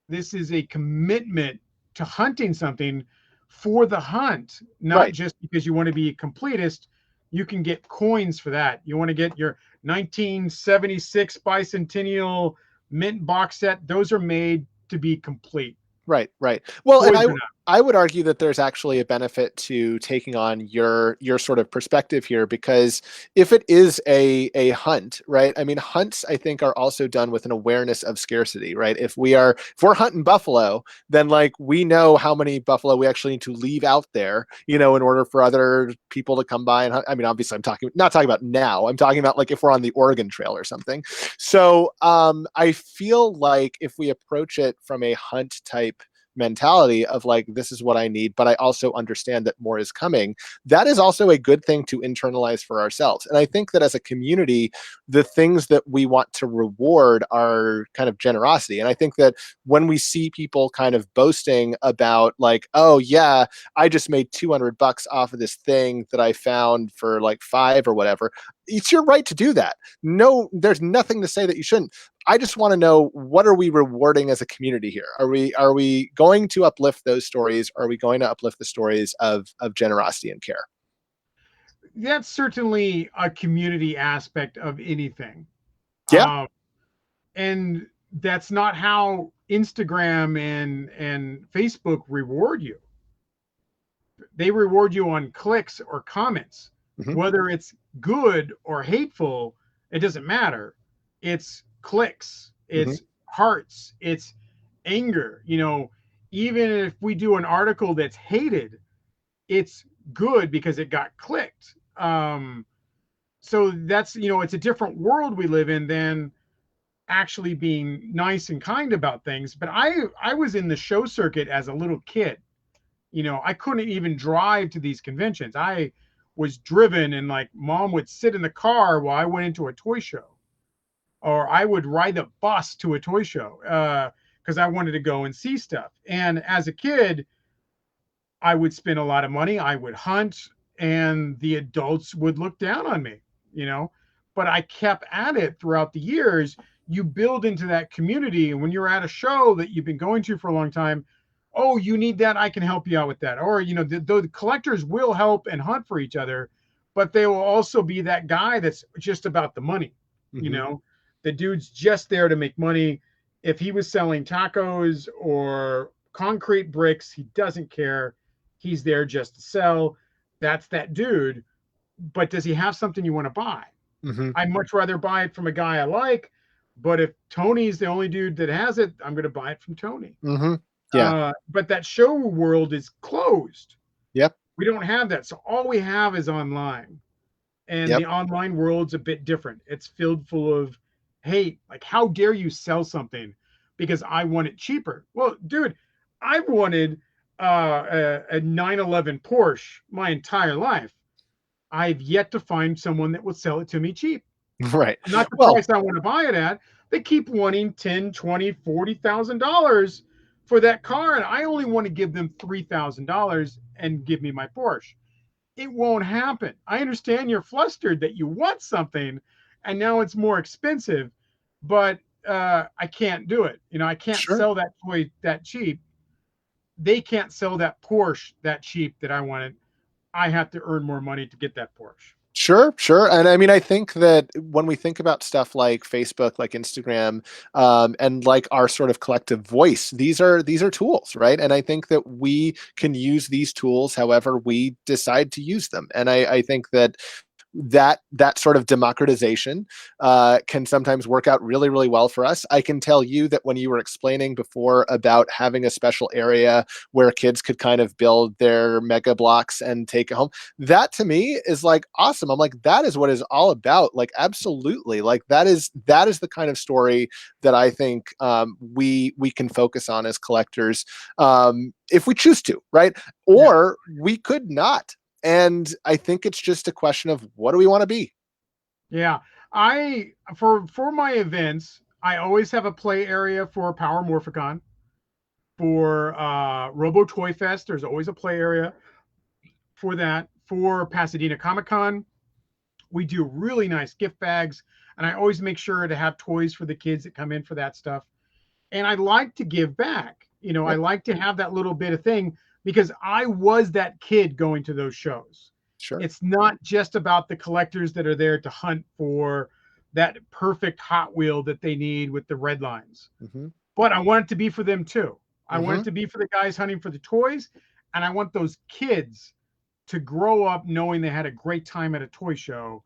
A: This is a commitment to hunting something for the hunt, not
B: Right.
A: just because you want to be a completist. You can get coins for that. You want to get your 1976 bicentennial mint box set. Those are made to be complete.
B: Right, right. Well, and
A: Toys are not.
B: I would argue that there's actually a benefit to taking on your sort of perspective here, because if it is a hunt, right? I mean, hunts I think are also done with an awareness of scarcity, right? If we're hunting buffalo, then like we know how many buffalo we actually need to leave out there, in order for other people to come by and hunt. I mean, obviously, not talking about now. I'm talking about like if we're on the Oregon Trail or something. So I feel like if we approach it from a hunt type mentality of like, this is what I need, but I also understand that more is coming, that is also a good thing to internalize for ourselves. And I think that as a community, the things that we want to reward are kind of generosity. And I think that when we see people kind of boasting about like, oh yeah, I just made $200 off of this thing that I found for like 5 or whatever, it's your right to do that. No, there's nothing to say that you shouldn't. I just want to know, what are we rewarding as a community here? Are we going to uplift those stories? Are we going to uplift the stories of generosity and care?
A: That's certainly a community aspect of anything.
B: Yeah.
A: Um, and that's not how Instagram and Facebook reward you. They reward you on clicks or comments.
B: Hmm.
A: Whether it's good or hateful, it doesn't matter. It's clicks,
B: Hmm.
A: it's hearts, it's anger. Even if we do an article that's hated, it's good because it got clicked. So that's, it's a different world we live in than actually being nice and kind about things. But I was in the show circuit as a little kid. I couldn't even drive to these conventions. I was driven, and like mom would sit in the car while I went into a toy show, or I would ride the bus to a toy show because I wanted to go and see stuff. And as a kid, I would spend a lot of money. I would hunt, and the adults would look down on me, you know. But I kept at it throughout the years. You build into that community, and when you're at a show that you've been going to for a long time, oh, you need that, I can help you out with that. Or the collectors will help and hunt for each other, but they will also be that guy that's just about the money. You
B: Hmm.
A: know, the dude's just there to make money. If he was selling tacos or concrete bricks, he doesn't care. He's there just to sell. That's that dude. But does he have something you want to buy?
B: Hmm.
A: I'd much rather buy it from a guy I like. But if Tony's the only dude that has it, I'm going to buy it from Tony.
B: Hmm. Yeah.
A: But that show world is closed.
B: Yep.
A: We don't have that. So all we have is online. And
B: Yep.
A: the online world's a bit different. It's filled full of hate. Like, how dare you sell something because I want it cheaper? Well, dude, I've wanted a 911 Porsche my entire life. I've yet to find someone that will sell it to me cheap.
B: Right.
A: Not the
B: Well,
A: price I want to buy it at. They keep wanting 10, 20, $40,000 for that car, and I only want to give them $3,000 and give me my Porsche. It won't happen. I understand you're flustered that you want something and now it's more expensive, but I can't do it. I can't
B: sure.
A: sell that toy that cheap. They can't sell that Porsche that cheap that I wanted. I have to earn more money to get that Porsche.
B: Sure, sure. And I mean, I think that when we think about stuff like Facebook, like Instagram, and like our sort of collective voice, these are tools, right? And I think that we can use these tools however we decide to use them. And I think that that sort of democratization can sometimes work out really, really well for us. I can tell you that when you were explaining before about having a special area where kids could kind of build their mega blocks and take it home, that to me is like awesome. I'm like, that is what it's all about. Like, absolutely. Like that is the kind of story that I think we can focus on as collectors, if we choose to, right? Or we could not. And I think it's just a question of what do we want to be?
A: Yeah. For my events, I always have a play area for Power Morphicon. For Robo Toy Fest, there's always a play area for that. For Pasadena Comic Con, we do really nice gift bags, and I always make sure to have toys for the kids that come in for that stuff. And I like to give back. I
B: Yep.
A: like to have that little bit of thing because I was that kid going to those shows.
B: Sure.
A: It's not just about the collectors that are there to hunt for that perfect Hot Wheel that they need with the red lines.
B: Mm-hmm.
A: But I want it to be for them too. I want
B: Mm-hmm.
A: it to be for the guys hunting for the toys. And I want those kids to grow up knowing they had a great time at a toy show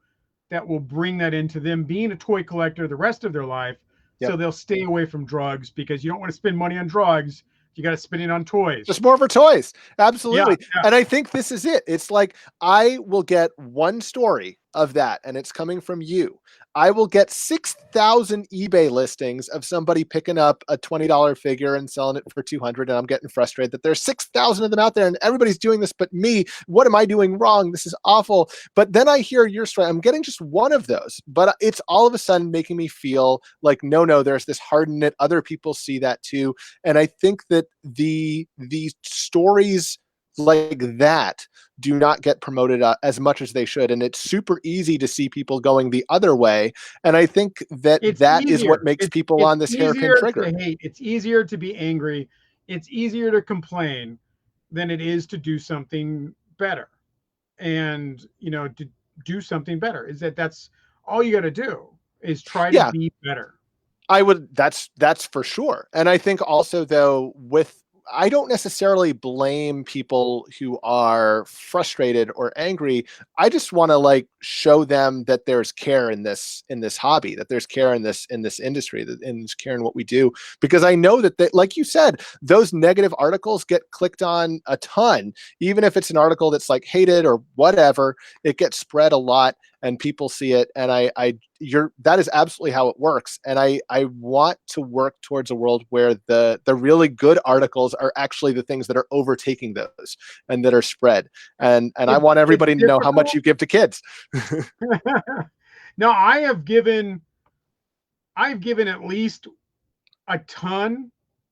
A: that will bring that into them being a toy collector the rest of their life. So
B: Yep.
A: they'll stay away from drugs because you don't want to spend money on drugs. You got to spend it on toys.
B: Just more for toys.
A: Yeah.
B: Absolutely.
A: Yeah.
B: And I think this is it. It's like I will get one story of that and it's coming from you. I will get 6,000 eBay listings of somebody picking up a $20 figure and selling it for 200, and I'm getting frustrated that there's 6,000 of them out there and everybody's doing this but me. What am I doing wrong? This is awful. But then I hear your story. I'm getting just one of those, but it's all of a sudden making me feel like no, there's this hardened it. Other people see that too. And I think that the stories like that do not get promoted as much as they should, and it's super easy to see people going the other way. And I think that
A: It's
B: that is what
A: easier.
B: makes people
A: It's
B: on this hairpin
A: easier
B: trigger.
A: to hate. It's easier to be angry. It's easier to complain than it is to do something better. And to do something better is that's all you got to do is try to
B: Yeah,
A: be better.
B: I would. That's for sure. And I think also though with I don't necessarily blame people who are frustrated or angry. I just want to like show them that there's care in this hobby, that there's care in this industry, that and there's care in what we do. Because I know that like you said, those negative articles get clicked on a ton, even if it's an article that's like hated or whatever, it gets spread a lot and people see it. And that is absolutely how it works. And I want to work towards a world where the really good articles are actually the things that are overtaking those and that are spread. And I want
A: It's
B: everybody to know how much
A: difficult.
B: you give to kids.
A: No, I've given at least a ton,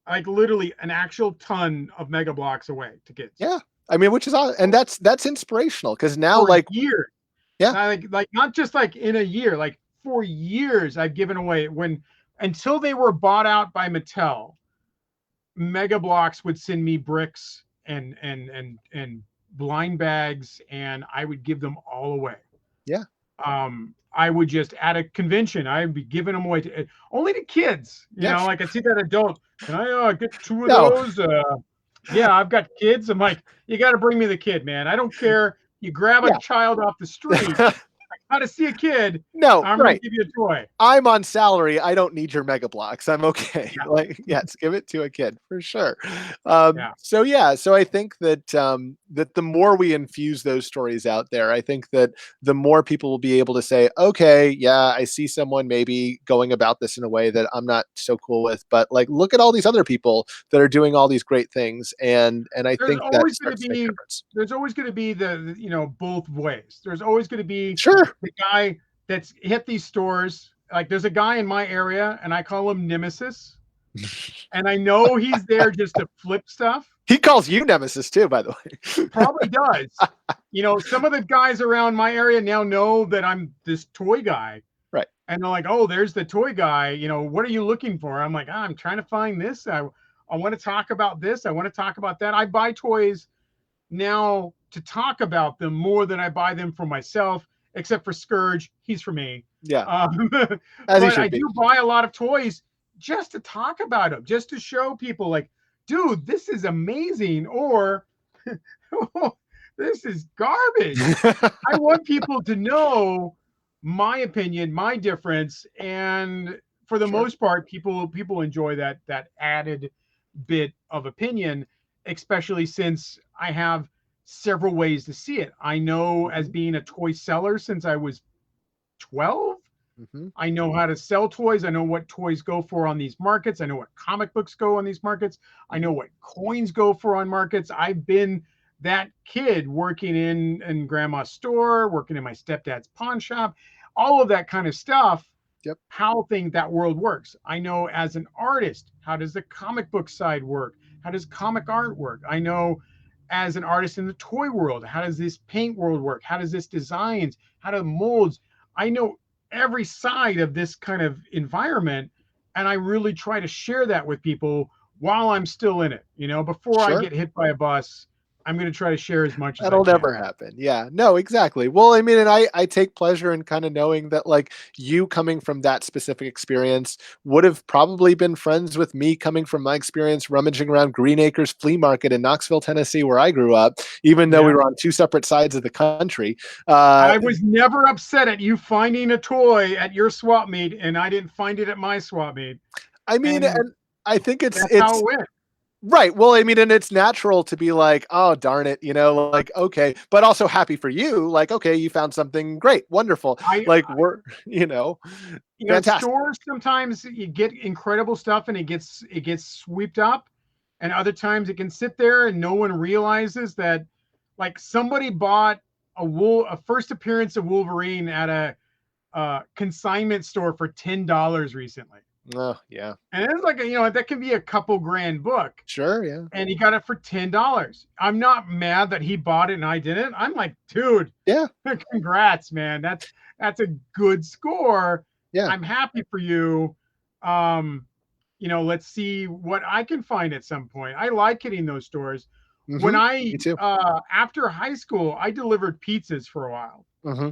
A: like literally an actual ton of mega blocks away to kids
B: Yeah. I mean, which is all, and that's inspirational because now
A: for
B: like,
A: years.
B: yeah,
A: Like not just like in a year, like for years I've given away until they were bought out by Mattel. Mega Blocks would send me bricks and blind bags, and I would give them all away.
B: yeah,
A: I would just at a convention, I'd be giving them away to only to kids.
B: yeah,
A: Like I see that adult. Can I get two of
B: no,
A: those? Yeah, I've got kids. I'm like, you got to bring me the kid, man. I don't care. You grab a child off the street.
B: yeah.
A: I got to see a kid.
B: No,
A: I'm going
B: right.
A: to give you a toy.
B: I'm on salary. I don't need your mega blocks. I'm okay.
A: Yeah.
B: Like, yes, give it to a kid for sure.
A: Yeah.
B: So yeah, so I think that that the more we infuse those stories out there, I think that the more people will be able to say, okay, yeah, I see someone maybe going about this in a way that I'm not so cool with, but like, look at all these other people that are doing all these great things, and I
A: There's
B: think that
A: always going
B: starts
A: to
B: to make a
A: be
B: difference.
A: there's always going to be both ways. There's always going to be
B: Sure.
A: the guy that's hit these stores. Like there's a guy in my area and I call him Nemesis. And I know he's there just to flip stuff.
B: He calls you Nemesis too, by the way.
A: Probably does. Some of the guys around my area now know that I'm this toy guy.
B: Right.
A: And they're like, oh, there's the toy guy. What are you looking for? I'm like, I'm trying to find this. I want to talk about this. I want to talk about that. I buy toys now to talk about them more than I buy them for myself, except for Scourge. He's for me.
B: Yeah.
A: But
B: As he
A: I
B: should be.
A: do buy a lot of toys just to talk about them, just to show people like, dude, this is amazing. Or this is garbage. I want people to know my opinion, my difference, and for the
B: Sure.
A: most part, people enjoy that added bit of opinion, especially since I have several ways to see it. I know as
B: Hmm.
A: being a toy seller since I was 12,
B: Hmm.
A: I know how to sell toys. I know what toys go for on these markets. I know what comic books go on these markets. I know
B: Hmm.
A: what coins go for on markets. I've been that kid working in grandma's store, working in my stepdad's pawn shop, all of that kind of stuff,
B: Yep.
A: how that world works. I know as an artist, how does the comic book side work? How does comic art work? I know as an artist in the toy world, how does this paint world work? How does this designs? How do molds? I know every side of this kind of environment, and I really try to share that with people while I'm still in it. Before I
B: Sure.
A: get hit by a bus, I'm going to try to share as much as I
B: That'll
A: can.
B: never happen. Yeah, no, exactly. Well, I mean, and I take pleasure in kind of knowing that like you coming from that specific experience would have probably been friends with me coming from my experience rummaging around Green Acres Flea Market in Knoxville, Tennessee, where I grew up, even though we
A: Yeah,
B: were on two separate sides of the country. Uh,
A: I was never upset at you finding a toy at your swap meet and I didn't find it at my swap meet,
B: I mean,
A: and
B: and I think
A: that's how
B: it's
A: it went.
B: right. Well, I mean, and it's natural to be like, oh, darn it, like, okay, but also happy for you. Like, okay, you found something great, wonderful.
A: I
B: Like, we're, you know, fantastic.
A: Stores sometimes you get incredible stuff and it gets swept up, and other times it can sit there and no one realizes that, like, somebody bought a first appearance of Wolverine at a consignment store for $10 recently,
B: Oh, yeah.
A: and it's like that can be a couple grand book,
B: Sure. Yeah.
A: and he got it for $10. I'm not mad that he bought it and I didn't. I'm like, dude,
B: Yeah.
A: congrats, man. That's a good score.
B: Yeah.
A: I'm happy for you. Um, let's see what I can find at some point. I like hitting those stores. When
B: Hmm.
A: I
B: Me too.
A: after high school, I delivered pizzas for a while.
B: Hmm.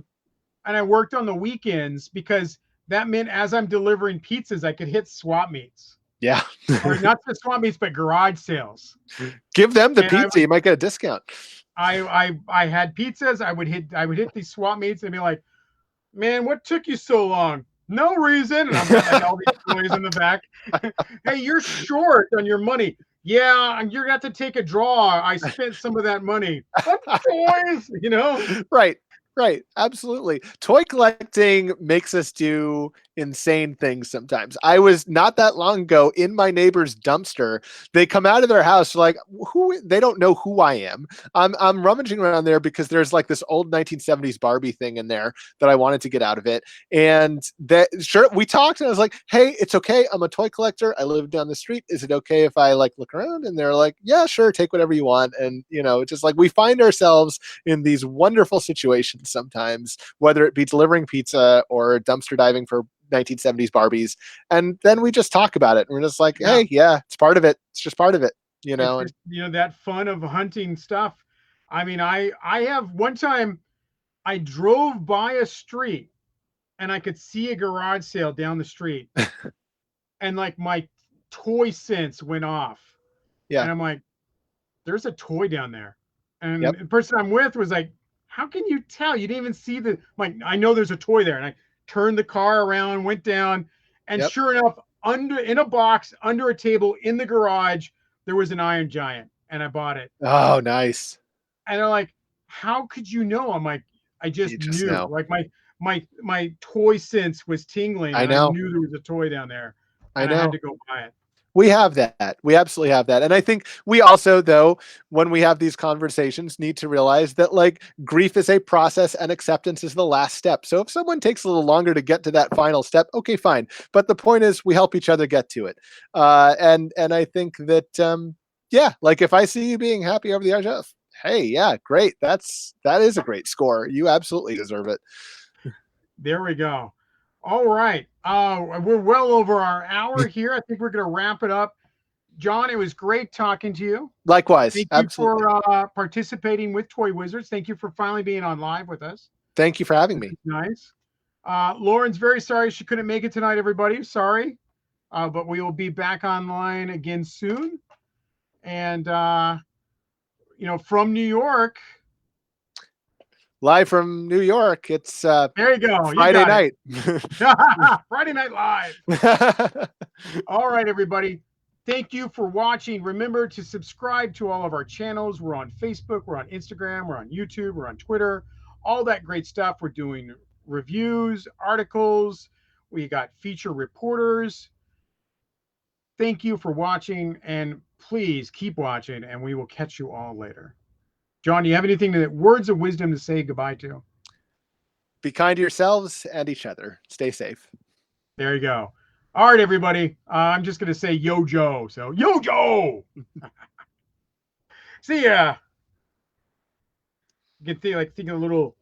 A: And I worked on the weekends because that meant as I'm delivering pizzas, I could hit swap meets.
B: Yeah.
A: Or not just swap meets, but garage sales.
B: Give them the
A: And
B: pizza. You might get a discount.
A: I had pizzas. I would hit these swap meets and be like, man, what took you so long? No reason. And I've got like all these toys in the back. Hey, you're short on your money. Yeah, you're gonna have to take a draw. I spent some of that money on toys.
B: Right. Right. Absolutely. Toy collecting makes us do insane things sometimes. I was not that long ago in my neighbor's dumpster. They come out of their house like who they don't know who I am. I'm rummaging around there because there's like this old 1970s Barbie thing in there that I wanted to get out of it. And that sure we talked and I was like, "Hey, it's okay. I'm a toy collector. I live down the street. Is it okay if I like look around?" And they're like, "Yeah, sure, take whatever you want." And just like we find ourselves in these wonderful situations sometimes, whether it be delivering pizza or dumpster diving for 1970s Barbies. And then we just talk about it. And we're just like,
A: Yeah,
B: hey, yeah, it's part of it. It's just part of it,
A: it's
B: And
A: just that fun of hunting stuff. I mean, I have one time I drove by a street and I could see a garage sale down the street, and like my toy sense went off,
B: yeah,
A: and I'm like, there's a toy down there. And
B: yep,
A: the person I'm with was like, how can you tell? You didn't even see the, like, I know there's a toy there. And I turned the car around, went down, and
B: yep.
A: sure enough, under in a box, under a table in the garage, there was an Iron Giant. And I bought it.
B: Oh, nice.
A: And they're like, how could you know? I'm like, I just
B: You just
A: knew.
B: know.
A: Like my toy sense was tingling
B: I
A: and I
B: know.
A: knew there was a toy down there
B: I
A: and I had
B: know.
A: to go buy it.
B: We have that. We absolutely have that. And I think we also, though, when we have these conversations, need to realize that like grief is a process and acceptance is the last step. So if someone takes a little longer to get to that final step, okay, fine. But the point is we help each other get to it. And I think that yeah, like if I see you being happy over the edge of, hey, yeah, great. That is a great score. You absolutely deserve it.
A: There we go. All right. We're well over our hour here. I think we're going to wrap it up. John, it was great talking to you.
B: Likewise,
A: Thank you
B: absolutely.
A: for participating with Toy Wizards. Thank you for finally being on live with us.
B: Thank you for having
A: This
B: me.
A: is nice. Lauren's very sorry she couldn't make it tonight, everybody. Sorry. But we will be back online again soon. And, from New York,
B: live from New York. It's
A: There you go. You
B: Friday
A: got
B: night.
A: it. Friday Night Live. All right, everybody. Thank you for watching. Remember to subscribe to all of our channels. We're on Facebook, we're on Instagram, we're on YouTube, we're on Twitter, all that great stuff. We're doing reviews, articles. We got feature reporters. Thank you for watching, and please keep watching, and we will catch you all later. John, do you have anything words of wisdom to say goodbye to?
B: Be kind to yourselves and each other. Stay safe.
A: There you go. All right, everybody. I'm just going to say Yo Joe. So, Yo Joe. See ya. You can think a little.